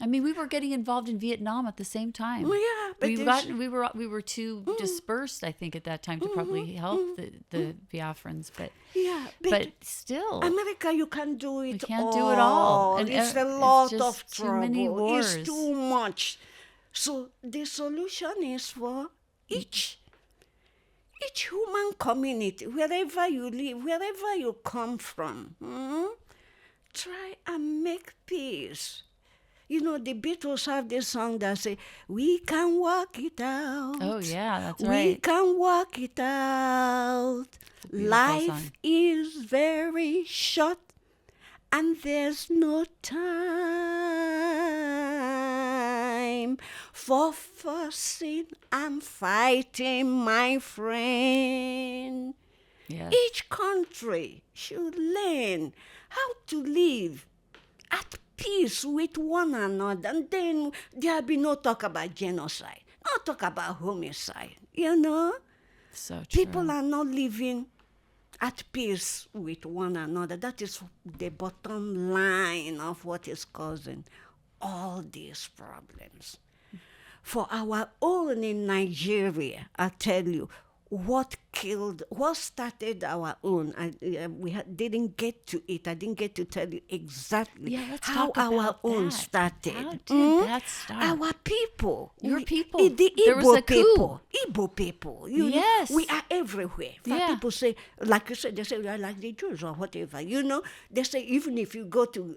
I mean, we were getting involved in Vietnam at the same time. Well, yeah, but we were too dispersed, I think, at that time to probably help the Biafrans. But Yeah, but still, America, you can't do it. can't do it all. And it's a it's lot just of too trouble. many wars. It's too much. So the solution is for each human community, wherever you live, wherever you come from, try and make peace. You know, the Beatles have this song that say, we can work it out. Oh yeah, that's We right. can work it out. beautiful Life song. is very short and there's no time for fussing and fighting, my friend. Yes. Each country should learn how to live at peace with one another, and then there'll be no talk about genocide, no talk about homicide, you know? So true. People are not living at peace with one another. That is the bottom line of what is causing all these problems. For our own in Nigeria, I tell you, what started our own, didn't get to it. I didn't get to tell you exactly let's how talk our about own that. started. How did that start? Our people. Your people. The There was a Igbo coup. people. Igbo people. You Yes. know, we are everywhere. Yeah. People say, like you said, they say we are like the Jews or whatever. You know, they say even if you go to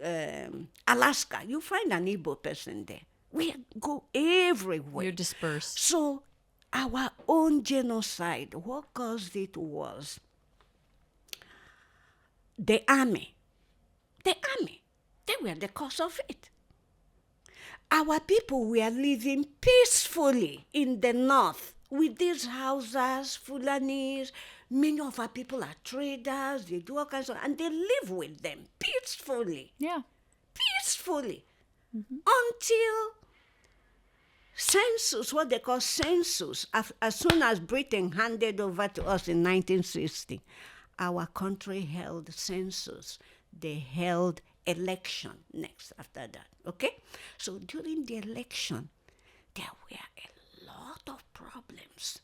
Alaska, you find an Igbo person there. We go everywhere. We're dispersed. So our own genocide, what caused it was the army. The army, they were the cause of it. Our people were living peacefully in the north with these Hausas, Fulanis. Many of our people are traders, they do all kinds of, and they live with them peacefully. Yeah. Peacefully. Until census, what they call census, as soon as Britain handed over to us in 1960, our country held census. They held election next after that, okay? So during the election, there were a lot of problems.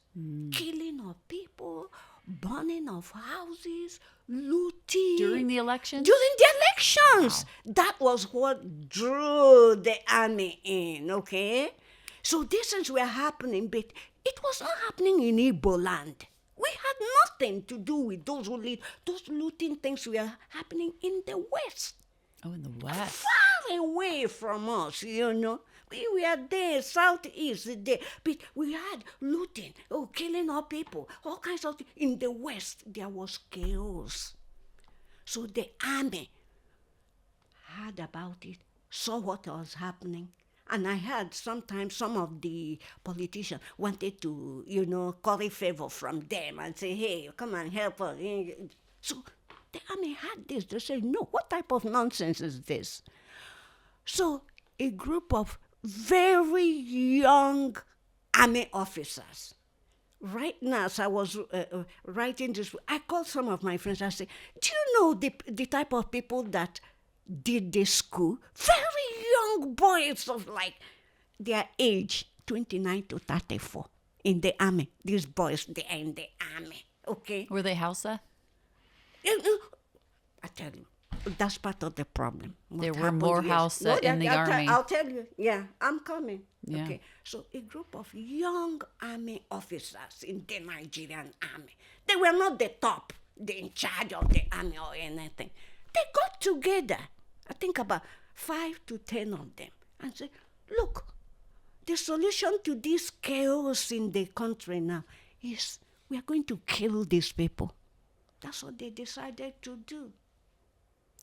Killing of people, burning of houses, looting. During the elections? During the elections. Wow. That was what drew the army in, okay? So these things were happening, but It was not happening in Igbo land. We had nothing to do with those looting things were happening in the West. Oh, in the West. Far away from us, you know. We were there, southeast there, but we had looting, killing our people, all kinds of things. In the West, there was chaos. So the army heard about it, saw what was happening. And I heard sometimes some of the politicians wanted to, curry favor from them and say, hey, come and help us. So the army had this. They said, no, what type of nonsense is this? So a group of very young army officers. Right now, as I was writing this, I called some of my friends. I said, do you know the type of people that did this school? Very young boys of like their age, 29 to 34, in the army. These boys, they are in the army, okay? Were they Hausa? I tell you, that's part of the problem. There were more Hausa in the army. I'll tell you. Yeah, I'm coming. Yeah. Okay. So a group of young army officers in the Nigerian army. They were not the top, the in charge of the army or anything. They got together, I think about 5 to 10 of them, and said, look, the solution to this chaos in the country now is we are going to kill these people. That's what they decided to do.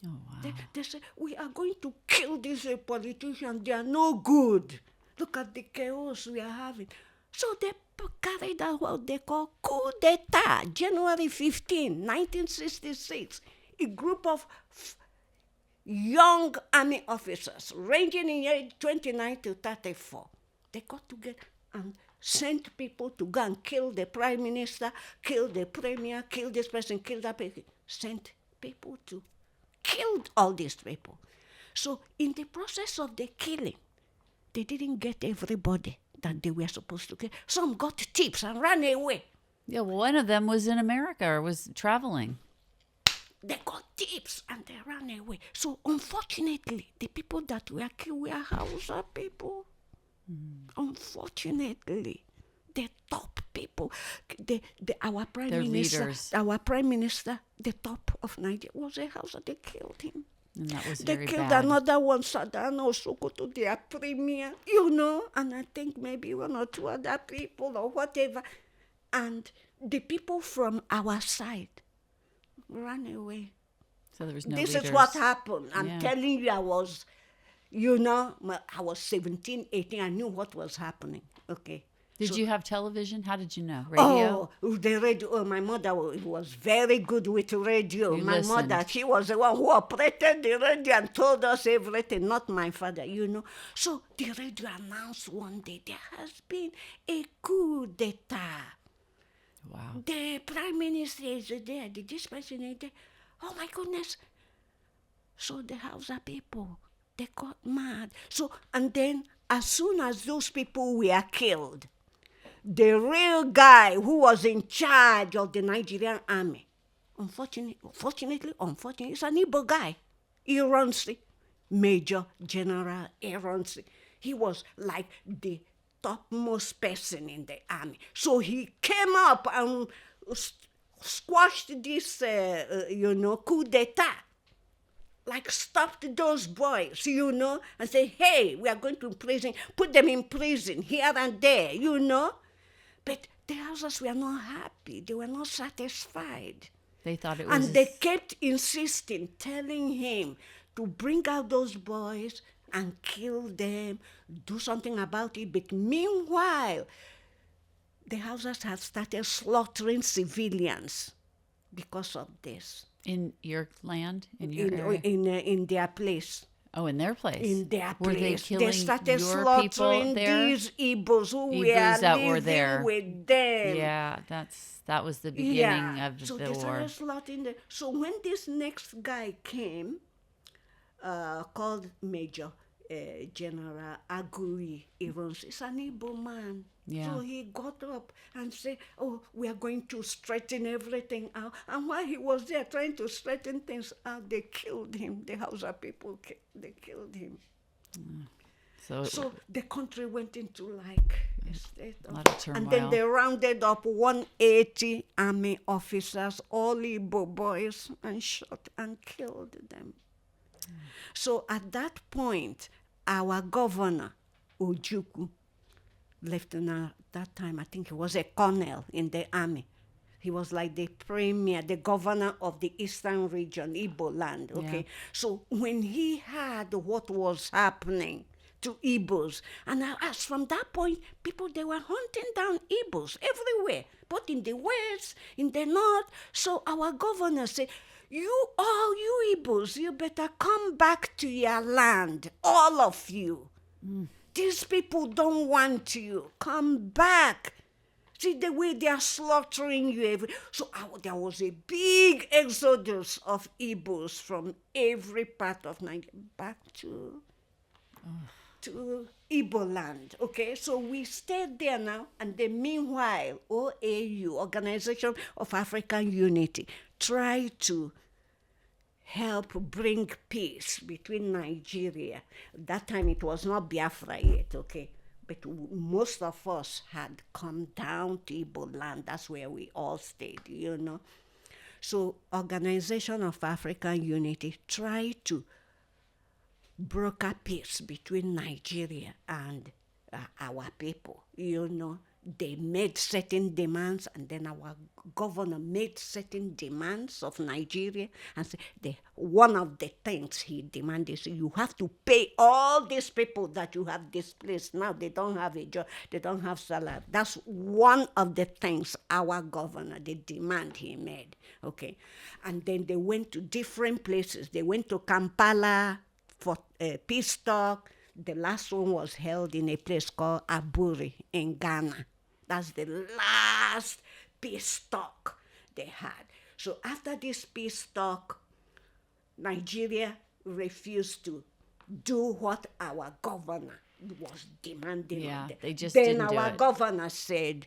Oh, wow. They said, we are going to kill these politicians. They are no good. Look at the chaos we are having. So they carried out what they call coup d'etat, January 15, 1966. A group of young army officers, ranging in age 29 to 34, they got together and sent people to go and kill the prime minister, kill the premier, kill this person, kill that person. Sent people to kill all these people. So in the process of the killing, they didn't get everybody that they were supposed to kill. Some got tips and ran away. Yeah, well, one of them was in America or was traveling. They got tips and they ran away. So unfortunately, the people that were killed were Hausa people. Unfortunately, the top people, our prime Their minister, leaders. our prime minister, the top of Nigeria was a Hausa. They killed him. And that was They very killed bad. another one, Sadano Sokoto, their premier, and I think maybe one or two other people or whatever. And the people from our side ran away. So there was no This leaders. is what happened. I'm Yeah. telling you, I was 17, 18. I knew what was happening. Okay. Did you have television? How did you know? Radio? Oh, the radio. Oh, my mother was very good with radio. You My listened. mother, she was the one who operated the radio and told us everything, not my father, So the radio announced one day there has been a coup d'etat. Wow. The prime minister is there. This person is there. Oh, my goodness. So the Hausa people, they got mad. So, and then as soon as those people were killed, the real guy who was in charge of the Nigerian army, unfortunately, he's an Igbo guy, Ironsi, Major General Ironsi. He was like the topmost person in the army. So he came up and squashed this, coup d'etat. Like stopped those boys, and say, hey, we are going to prison, put them in prison here and there, But the Hausas were not happy. They were not satisfied. They thought it was... And they kept insisting, telling him to bring out those boys and kill them, do something about it. But meanwhile, the Hausas had started slaughtering civilians because of this. In your land? In your area? In their place. Oh, in their place? In their Were they place. killing They started your slaughtering people there? these Igbos who Igbos that were were living there. with them. Yeah, that was the beginning of So the they war. started slaughtering them. So when this next guy came, called Major General Agui Irons, it's an Igbo man. Yeah. So he got up and said, oh, we are going to straighten everything out. And while he was there trying to straighten things out, they killed him. The Hausa people, they killed him. So So the country went into like A state A of, lot of turmoil. and then they rounded up 180 army officers, all Igbo boys, and shot and killed them. So at that point, our governor, Ojukwu, lieutenant, at that time, I think he was a colonel in the army. He was like the premier, the governor of the eastern region, Igbo land, okay? Yeah. So when he heard what was happening to Igbos, and as from that point, people, they were hunting down Igbos everywhere, both in the west, in the north. So our governor said, all you Igbos, you better come back to your land, all of you. These people don't want you. Come back. See the way they are slaughtering you. So there was a big exodus of Igbos from every part of Nigeria back to Igbo land. Okay, so we stayed there now, and then meanwhile, OAU, Organization of African Unity, tried to help bring peace between Nigeria. That time it was not Biafra yet, okay? But most of us had come down to Igbo land. That's where we all stayed, you know. So Organization of African Unity tried to broker peace between Nigeria and our people, you know. They made certain demands, and then our governor made certain demands of Nigeria, and one of the things he demanded is you have to pay all these people that you have displaced. Now they don't have a job, they don't have salary. That's one of the things our governor, the demand he made, okay? And then they went to different places. They went to Kampala for peace talk. The last one was held in a place called Aburi in Ghana. That's the last peace talk they had. So after this peace talk, Nigeria refused to do what our governor was demanding of them. They just then didn't do our it. governor said,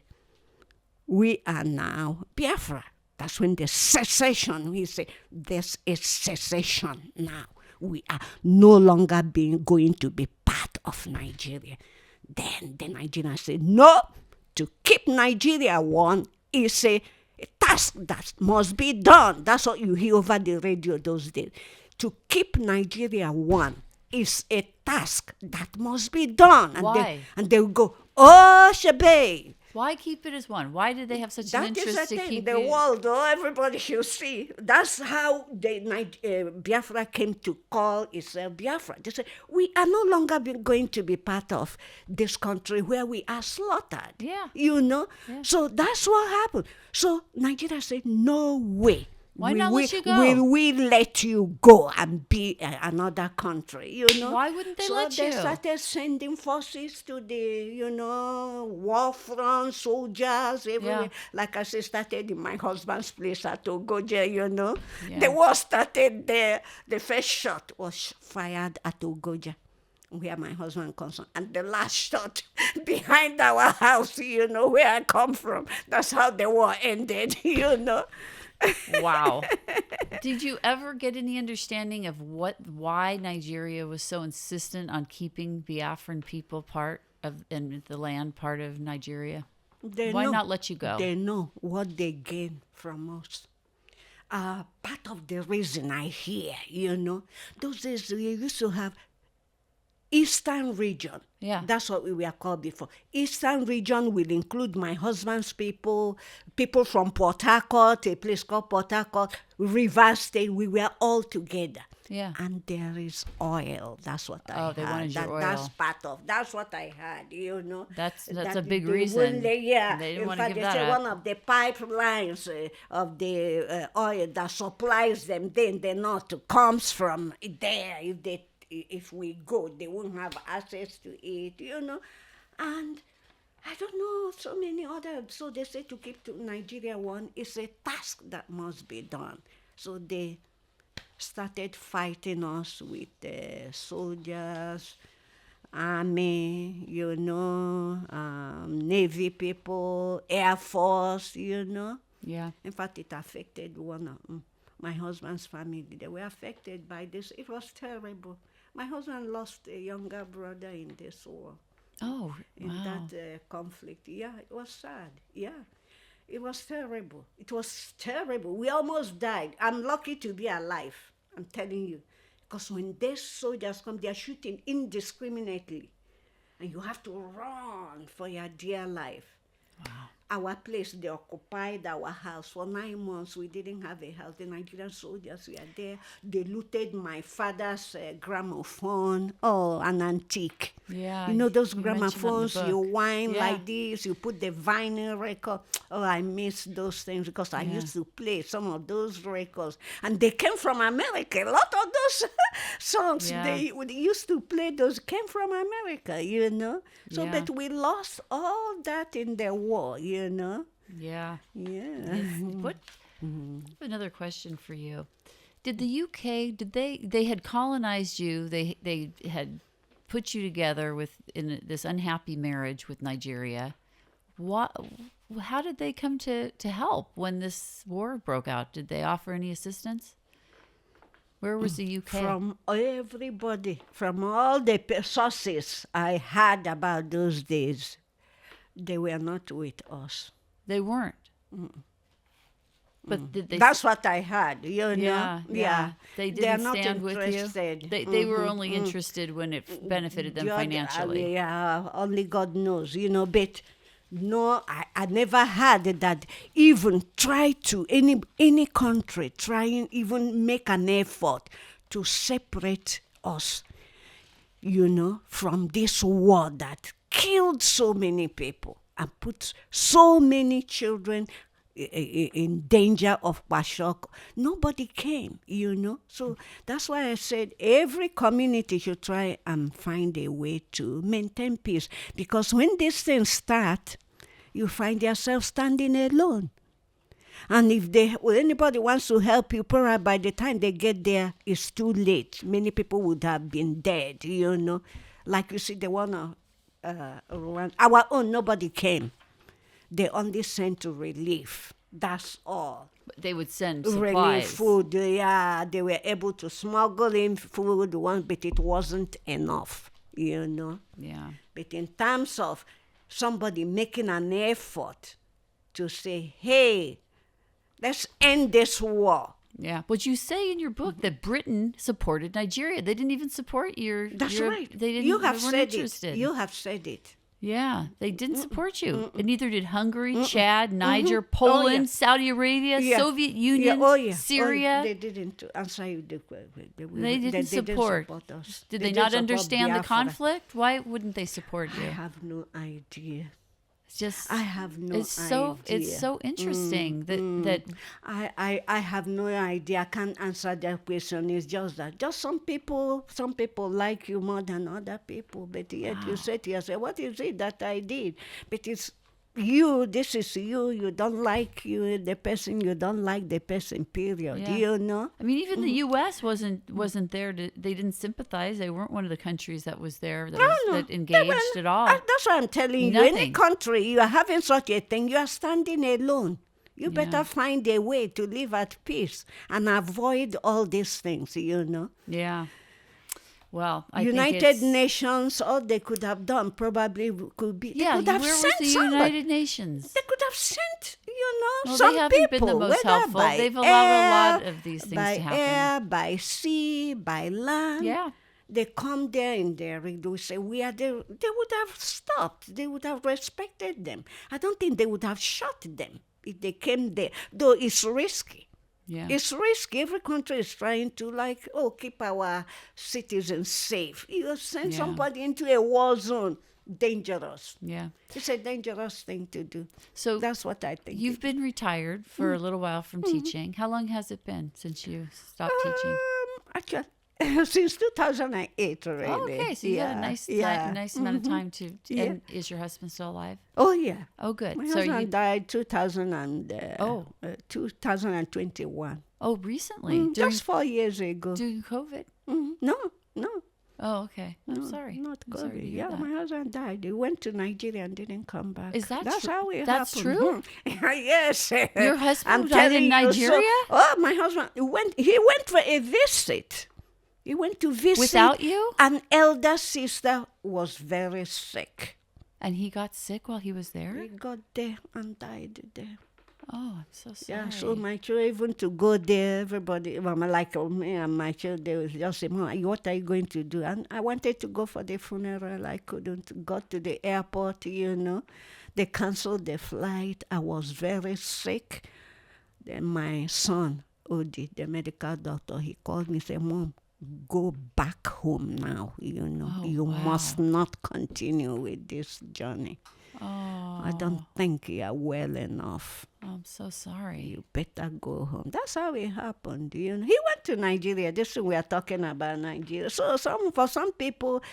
we are now Biafra. That's when the secession, he said, there's a secession now. We are no longer going to be part of Nigeria. Then the Nigerians said, no, to keep Nigeria one is a task that must be done. That's what you hear over the radio those days. To keep Nigeria one is a task that must be done. Why? And they will go, oh, Shebe. Why keep it as one? Why did they have such an That is interest the to thing, keep the you? world, everybody should see. That's how Biafra came to call itself Biafra. They said, we are no longer going to be part of this country where we are slaughtered. Yeah. You know? Yeah. So that's what happened. So Nigeria said, no way. Why not let you go? Will we let you go and be another country, you know? Why wouldn't they let So you? they started sending forces to the, war front, soldiers, everywhere. Yeah. Like I said, started in my husband's place at Ogoja, Yeah. The war started there. The first shot was fired at Ogoja, where my husband comes from. And the last shot behind our house, where I come from. That's how the war ended, Wow. Did you ever get any understanding of why Nigeria was so insistent on keeping Biafran people part of, and the land part of Nigeria? Why not let you go? They know what they gain from us. Part of the reason I hear, those days we used to have Eastern region. Yeah. That's what we were called before. Eastern region will include my husband's people from Port Harcourt, a place called Port Harcourt, Rivers State. We were all together. Yeah. And there is oil. That's what I heard. they wanted your oil. That's what I heard, That's That a big they reason. wouldn't- yeah. They didn't In want to fact, give they that say up. one of the pipelines of the oil that supplies them then the north comes from there. If we go, they won't have access to it, And I don't know, so many other. So they say to keep to Nigeria one is a task that must be done. So they started fighting us with soldiers, army, Navy people, Air Force, Yeah. In fact, it affected one of my husband's family. They were affected by this. It was terrible. My husband lost a younger brother in this war. Oh, in wow. that conflict. Yeah, it was sad. Yeah, it was terrible. It was terrible. We almost died. I'm lucky to be alive. I'm telling you, because when these soldiers come, they are shooting indiscriminately, and you have to run for your dear life. Wow. Our place, they occupied our house for 9 months. We didn't have a house. The Nigerian soldiers were there. They looted my father's gramophone. Oh, an antique. Yeah. You know those you mentioned that in the gramophones, you book. wind Yeah. like this, you put the vinyl record. Oh, I miss those things because I used to play some of those records. And they came from America. A lot of those songs Yeah. they used to play, those came from America, you know. So, Yeah. but we lost all that in the war, you know. Yeah. Yeah. What? Another question for you. Did the UK? Did they had colonized you? They had put you together in this unhappy marriage with Nigeria. What? How did they come to help when this war broke out? Did they offer any assistance? Where was the UK? From everybody, from all the sources I had about those days, they were not with us. They weren't. But did they? That's what I had, you know. Yeah. They They're didn't not stand with you. interested. They were only interested when it benefited them financially. Yeah, only God knows, you know. But no, I never had that. Even try to any country trying even make an effort to separate us, you know, from this war that killed so many people and put so many children in danger of Bashok. Nobody came, you know. So that's why I said every community should try and find a way to maintain peace. Because when these things start, you find yourself standing alone. And if anybody wants to help you, probably by the time they get there, it's too late. Many people would have been dead, you know. Like you see, the one Rwanda, our own, nobody came. They only sent to relief. That's all. They would send Relief supplies. food, yeah. They were able to smuggle in food, but it wasn't enough, you know. Yeah. But in terms of somebody making an effort to say, hey, let's end this war. Yeah. But you say in your book that Britain supported Nigeria. They didn't even support That's right. They didn't. You have they weren't said interested. it. You have said it. Yeah, they didn't support you, and neither did Hungary, Chad, Niger, Poland, Oh, yeah. Saudi Arabia, Yeah. Soviet Union, Yeah. Oh, yeah. Syria. They didn't answer you. They didn't support. Us. Did They they didn't not support understand the Biafra. conflict? Why wouldn't they support I you? have no idea. It's just I have no it's so idea. it's so interesting that I have no idea. I can't answer that question. It's just that some people like you more than other people. But yet you say to yourself, what is it that I did? But it's you, this is you. You don't like the person. You don't like the person. Period. Yeah. You know. I mean, even the U.S. wasn't there to. They didn't sympathize. They weren't one of the countries that was there that engaged at all. That's what I'm telling you. Nothing. Any country you are having such a thing, you are standing alone. You better find a way to live at peace and avoid all these things. You know. Yeah. Well, I think United it's, Nations, all they could have done probably could be. They Yeah, could have where was sent the somebody. United Nations? They could have sent, Well, some they haven't people. been the most whether helpful. by They've allowed a lot air, of these things by to happen. air, by sea, by land. Yeah. They come there in their they say we are there. They would have stopped. They would have respected them. I don't think they would have shot them if they came there. Though it's risky. Yeah. It's risky. Every country is trying to keep our citizens safe. You send Yeah. somebody into a war zone, dangerous. Yeah. It's a dangerous thing to do. So That's what I think. you've been retired for a little while from teaching. How long has it been since you stopped teaching? Actually, since 2008 already. Oh, okay, so you had a nice amount of time to. Yeah. And is your husband still alive? Oh, yeah. Oh, good. My So husband you. died 2021. Oh, recently Just 4 years ago. during COVID. No. Oh, okay. I'm sorry. Not I'm sorry to COVID. hear Yeah, that. my husband died. He went to Nigeria and didn't come back. Is that That's true? how it That's happened. true? Yes. Your husband I'm died in telling you, Nigeria? my husband he went for a visit He went to visit. Without you? An elder sister was very sick. And he got sick while he was there? He got there and died there. Oh, I'm so sorry. Yeah, so my children, even to go there, everybody, like me and my children, they would just say, Mom, what are you going to do? And I wanted to go for the funeral. I couldn't. Got to the airport, They canceled the flight. I was very sick. Then my son, Odi, the medical doctor, he called me and said, Mom, go back home now, You must not continue with this journey. Oh. I don't think you're well enough. I'm so sorry. You better go home. That's how it happened, He went to Nigeria. This we are talking about Nigeria. So for some people,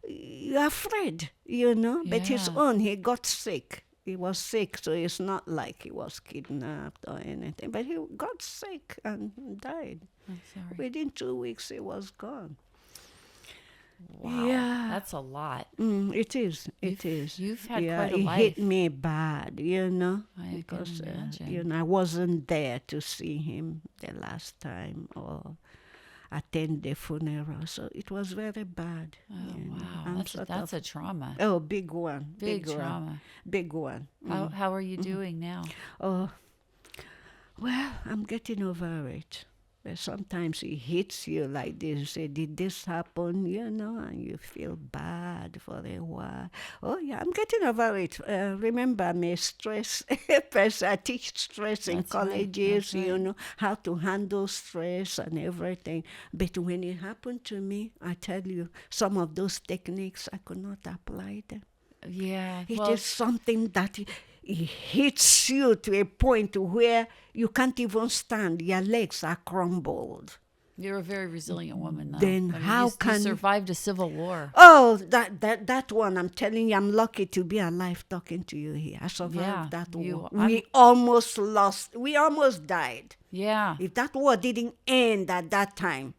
you're afraid, But his Yeah. own, he got sick. He was sick, so it's not like he was kidnapped or anything. But he got sick and died. I'm sorry. Within 2 weeks, he was gone. Wow. Yeah. That's a lot. It is. It is. You've had yeah, quite a it life. hit me bad, I because can imagine. I wasn't there to see him the last time or attend the funeral, so it was very bad. Oh, wow. I'm That's a trauma. Oh, big one. Big one. trauma. Big one. How are you doing now? Oh, well, I'm getting over it. But sometimes it hits you like this. You say, did this happen? And you feel bad for a while. Oh, yeah, I'm getting over it. Remember, I'm a stress person. I teach stress in That's right, colleges, that's right. how to handle stress and everything. But when it happened to me, I tell you, some of those techniques, I could not apply them. Yeah. It well, is something that it hits you to a point where you can't even stand. Your legs are crumbled. you're a very resilient woman, though. Then how you can- survived a civil war? Oh, that one, I'm telling you, I'm lucky to be alive talking to you here. I survived Yeah, that you- war. I'm- We almost lost. We almost died. Yeah. If that war didn't end at that time,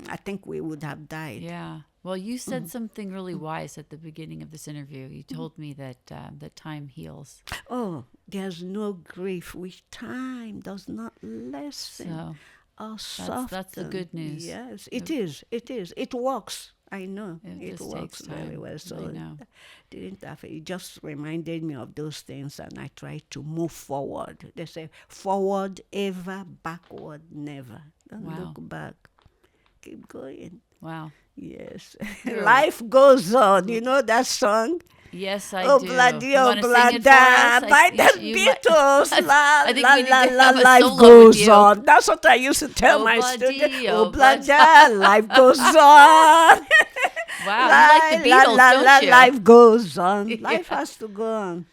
I think we would have died. Yeah. Well, you said something really wise at the beginning of this interview. You told me that that time heals. Oh, there's no grief which time does not lessen So or soften. that's the good news. Yes, it is. It is. It works. I know. It It just works takes very time. well. So I know. didn't have it just reminded me of those things, and I tried to move forward. They say forward ever, backward never. Don't Wow. look back. Keep going. Wow. Yes. You're- Life goes on. You know that song? Yes, I Oh, do. bloody, You oh, wanna sing it for blada, us? by the you might- Beatles. La, I think la, we need la, to la, have a life solo with goes you. on. That's what I used to tell Oh, my bloody, students. oh, Oh, blada, life goes on. Wow, you like the La, Beatles, la, don't la, you? life goes on. Yeah. Life has to go on.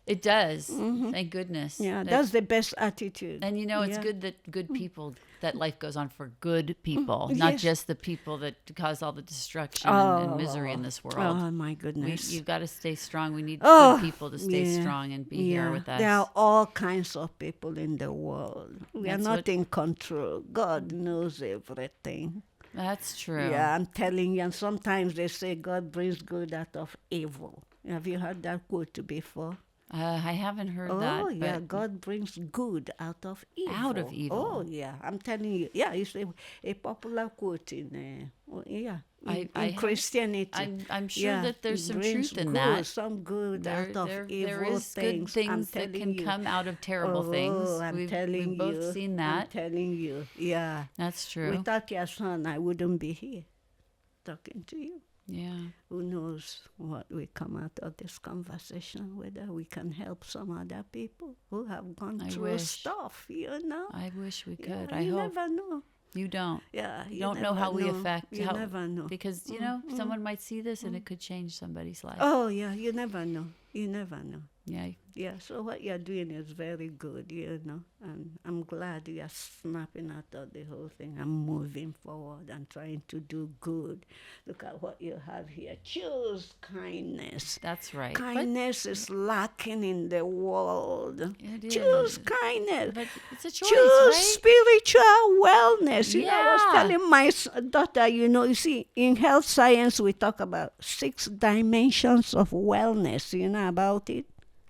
It does. Thank goodness. Yeah, That- that's the best attitude. and it's Yeah. good that good people, that life goes on for good people, not yes. just the people that cause all the destruction and misery in this world. Oh, my goodness. You've got to stay strong. We need Oh, good people to stay yeah, strong and be here with us. There are all kinds of people in the world. We That's are not what- in control. God knows everything. That's true. Yeah, I'm telling you. And sometimes they say God brings good out of evil. Have you heard that quote before? I haven't heard that. Oh, yeah, but God brings good out of evil. Out of evil. Oh, yeah, I'm telling you. Yeah, it's a popular quote in I- Christianity. I'm sure Yeah, that there's it some brings truth in good, that. some good There, out of there evil is things. good I'm things that telling can you. come out of terrible things. I'm We've telling both you. seen I'm that. telling you. Yeah. That's true. Without your son, I wouldn't be here talking to you. Yeah. Who knows what will come out of this conversation, whether we can help some other people who have gone I through wish. stuff, I wish we could. Yeah, I you hope. never know. You don't. Yeah, You don't know never how we know. affect. You how, never know. Because, someone might see this and it could change somebody's life. Oh, yeah, you never know. You never know. Yeah. Yeah, so what you're doing is very good, and I'm glad you're snapping out of the whole thing. I'm moving forward and trying to do good. Look at what you have here. Choose kindness. That's right. Kindness is lacking in the world. It Choose is. kindness. But it's a choice, Choose right? spiritual wellness. I was Yeah. telling my daughter, you see, in health science, we talk about 6 dimensions of wellness. You know about it?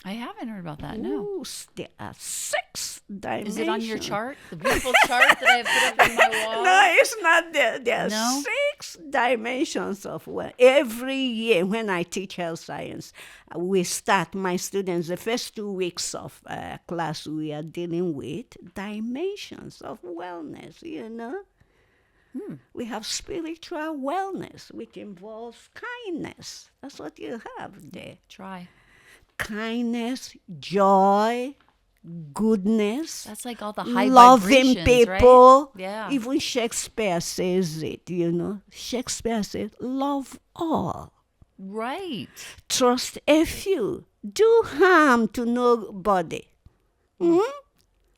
I haven't heard about that. No. Ooh, there are 6 dimensions. Is it on your chart? The beautiful chart that I have put up on my wall? No, it's not there. There are No? 6 dimensions of well. Every year when I teach health science, we start my students, the first 2 weeks of class, we are dealing with dimensions of wellness, you know. We have spiritual wellness, which involves kindness. That's what you have there. Try. Kindness, joy, goodness, That's like all the high loving vibrations, people. right? Yeah. Even Shakespeare says it, you know. Shakespeare says, love all, Right. trust a few, do harm to nobody.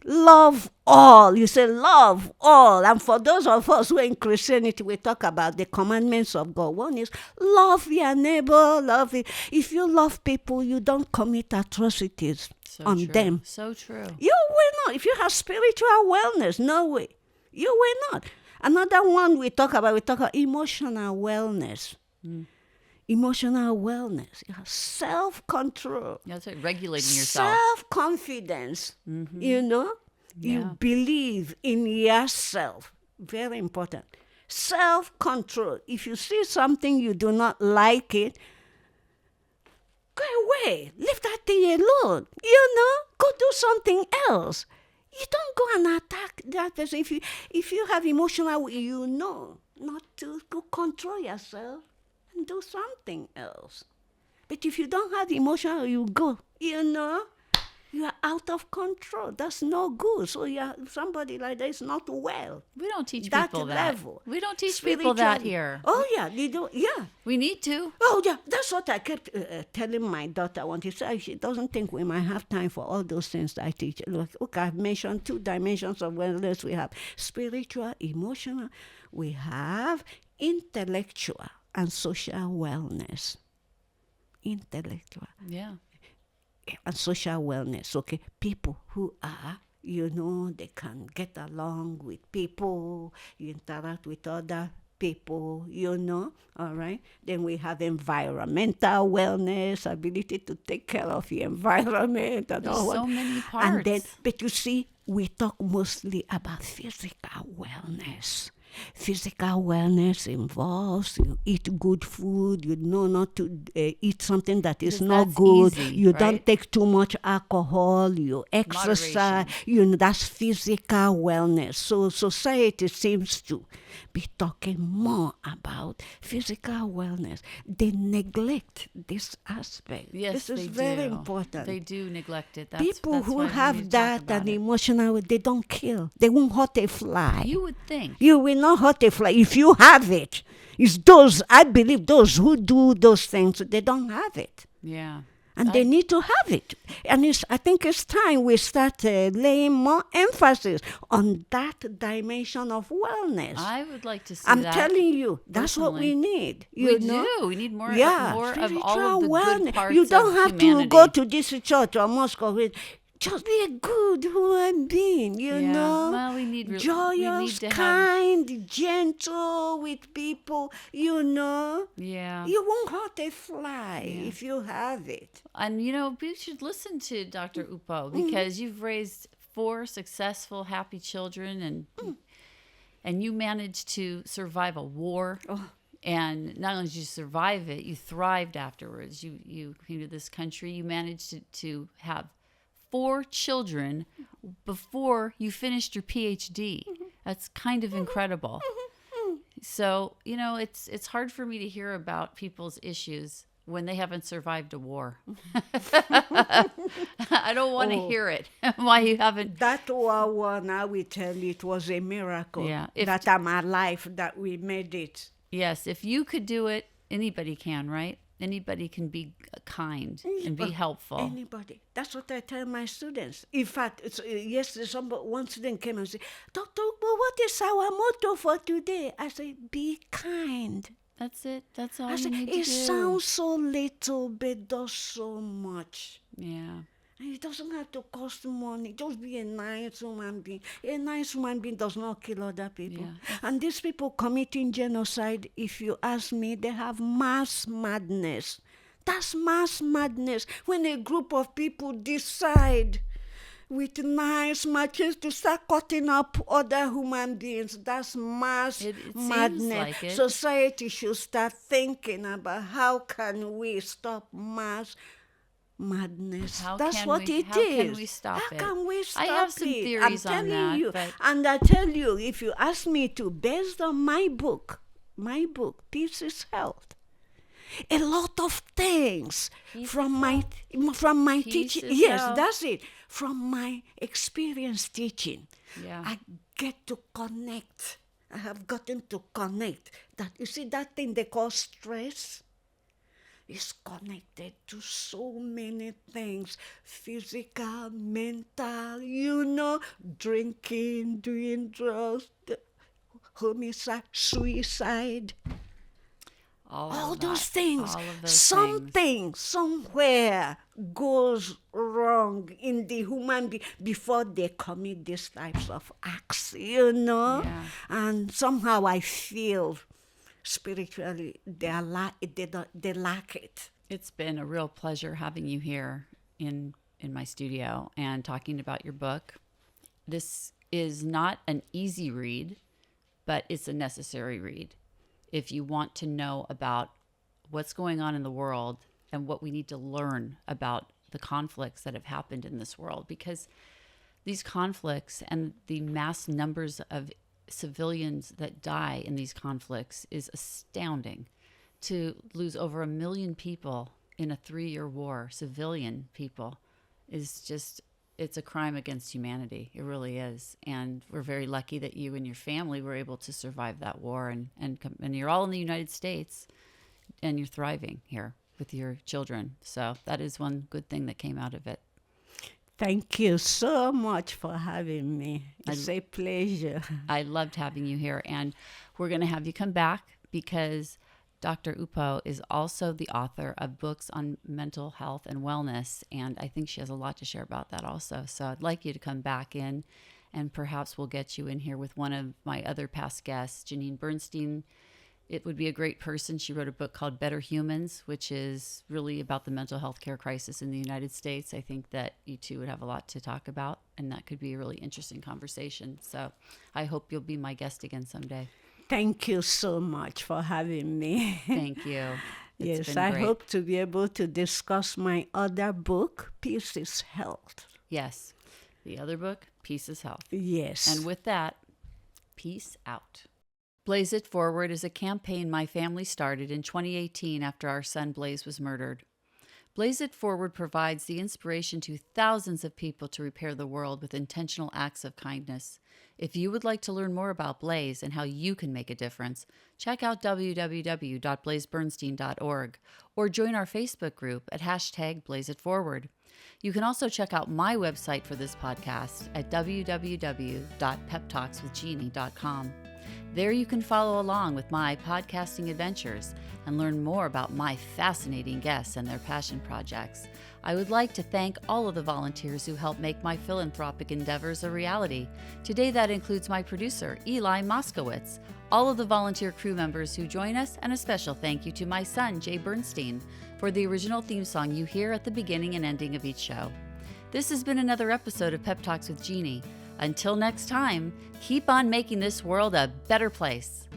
Love all. You say love all. And for those of us who are in Christianity, we talk about the commandments of God. One is love your neighbor, love it. If you love people, you don't commit atrocities So on true. them. So true. You will not. If you have spiritual wellness, no way. You will not. Another one we talk about emotional wellness. Emotional wellness. You have self-control. That's right. Regulating yourself. Self-confidence. You know? Yeah. You believe in yourself. Very important. Self-control. If you see something you do not like it, go away. Leave that thing alone. You know? Go do something else. You don't go and attack that person. If you have emotional, you know not to go control yourself and do something else. But if you don't have emotional, you go. You know? You are out of control. That's no good. So somebody like that is not well. We don't teach That people that. level. We don't teach people that Spiritually. here. Oh, yeah. They do. Yeah. We need to. Oh, yeah, that's what I kept telling my daughter. When she doesn't think we might have time for all those things that I teach. Look, I've mentioned 2 dimensions of wellness. We have spiritual, emotional. We have intellectual and social wellness. Intellectual Yeah. and social wellness. Okay, people who are, you know, they can get along with people, you interact with other people, you know, all right? Then we have environmental wellness, ability to take care of the environment and There's all so that. many parts. And then, but you see, we talk mostly about physical wellness. Physical wellness involves you eat good food, you know not to eat something that is Because not that's good, easy, you right? don't take too much alcohol, you exercise, you know, that's physical wellness. So society seems to be talking more about physical wellness. They neglect this aspect. Yes, this is they very do. important. They do neglect it. People that's who why we have need to talk that about and it. emotional, they don't kill. They won't hurt a fly. You would think. You will not hurt a fly. If you have it, it's those, I believe those who do those things, they don't have it. Yeah. And they need to have it. And I think it's time we start laying more emphasis on that dimension of wellness. I would like to see I'm that. telling you, that's what we personally. need. We You know? do. We need more, more of spiritual all of the wellness. good parts You don't of have humanity. to go to this church or mosque or it. Just be a good human being, you Yeah. know. Well, we need joyous, to have. kind, gentle with people, you know. Yeah. You won't hurt a fly if you have it. And you know, we should listen to Dr. Ukpo because you've raised 4 successful, happy children, and you managed to survive a war. Oh. And not only did you survive it, you thrived afterwards. You came to this country. You managed to have 4 children before you finished your PhD. That's kind of incredible. So, you know, it's hard for me to hear about people's issues when they haven't survived a war. I don't want to hear it. Why you haven't. That one, I will tell you, it was a miracle. Yeah, that I'm alive, that we made it. Yes, if you could do it, anybody can, right? Anybody can be kind and be helpful. Anybody. That's what I tell my students. In fact, yesterday one student came and said, Dr. Ukpo, what is our motto for today? I say, be kind. That's it. That's all I you say, need to do. it sounds so little, but does so much. Yeah. And it doesn't have to cost money. Just be a nice human being. A nice human being does not kill other people. Yeah. And these people committing genocide, if you ask me, they have mass madness. That's mass madness. When a group of people decide with nice machines to start cutting up other human beings. That's mass It seems madness. like it. Society should start thinking about how can we stop mass madness. That's can what we- it how is. can we stop how it? can we stop I have some it? theories I'm on telling that, you. but- And I tell you, if you ask me to, based on my book, Peace is Health, a lot of things Peace from is my Peace teaching. is Yes, health. that's it. From my experience teaching, Yeah. I get to connect. I have gotten to connect. That you see that thing they call stress is connected to so many things, physical, mental, drinking, doing drugs, homicide, suicide, all of those that, things. all of those Something things. somewhere goes wrong in the human being before they commit these types of acts. Yeah. And somehow I feel spiritually they lack it. It's been a real pleasure having you here in my studio and talking about your book. This is not an easy read, but it's a necessary read if you want to know about what's going on in the world and what we need to learn about the conflicts that have happened in this world, because these conflicts and the mass numbers of civilians that die in these conflicts is astounding. To lose over 1 million people in a 3-year war, civilian people, is just, it's a crime against humanity. It really is. And we're very lucky that you and your family were able to survive that war, and you're all in the United States and you're thriving here with your children. So that is one good thing that came out of it. Thank you so much for having me. It's a pleasure. I loved having you here, and we're going to have you come back because Dr. Ukpo is also the author of books on mental health and wellness, and I think she has a lot to share about that also. So I'd like you to come back in, and perhaps we'll get you in here with one of my other past guests, Jeanne Bernstein. It would be a great person. She wrote a book called Better Humans, which is really about the mental health care crisis in the United States. I think that you two would have a lot to talk about, and that could be a really interesting conversation. So I hope you'll be my guest again someday. Thank you so much for having me. Thank you. It's Yes, been I great. hope to be able to discuss my other book, Peace is Health. Yes. The other book, Peace is Health. Yes. And with that, peace out. Blaze It Forward is a campaign my family started in 2018 after our son Blaze was murdered. Blaze It Forward provides the inspiration to thousands of people to repair the world with intentional acts of kindness. If you would like to learn more about Blaze and how you can make a difference, check out www.blazebernstein.org or join our Facebook group at #BlazeItForward. You can also check out my website for this podcast at www.PeppTalksWithJeanne.com. There you can follow along with my podcasting adventures and learn more about my fascinating guests and their passion projects. I would like to thank all of the volunteers who help make my philanthropic endeavors a reality. Today that includes my producer, Eli Moskowitz, all of the volunteer crew members who join us, and a special thank you to my son, Jay Bernstein, for the original theme song you hear at the beginning and ending of each show. This has been another episode of Pep Talks with Jeanne. Until next time, keep on making this world a better place.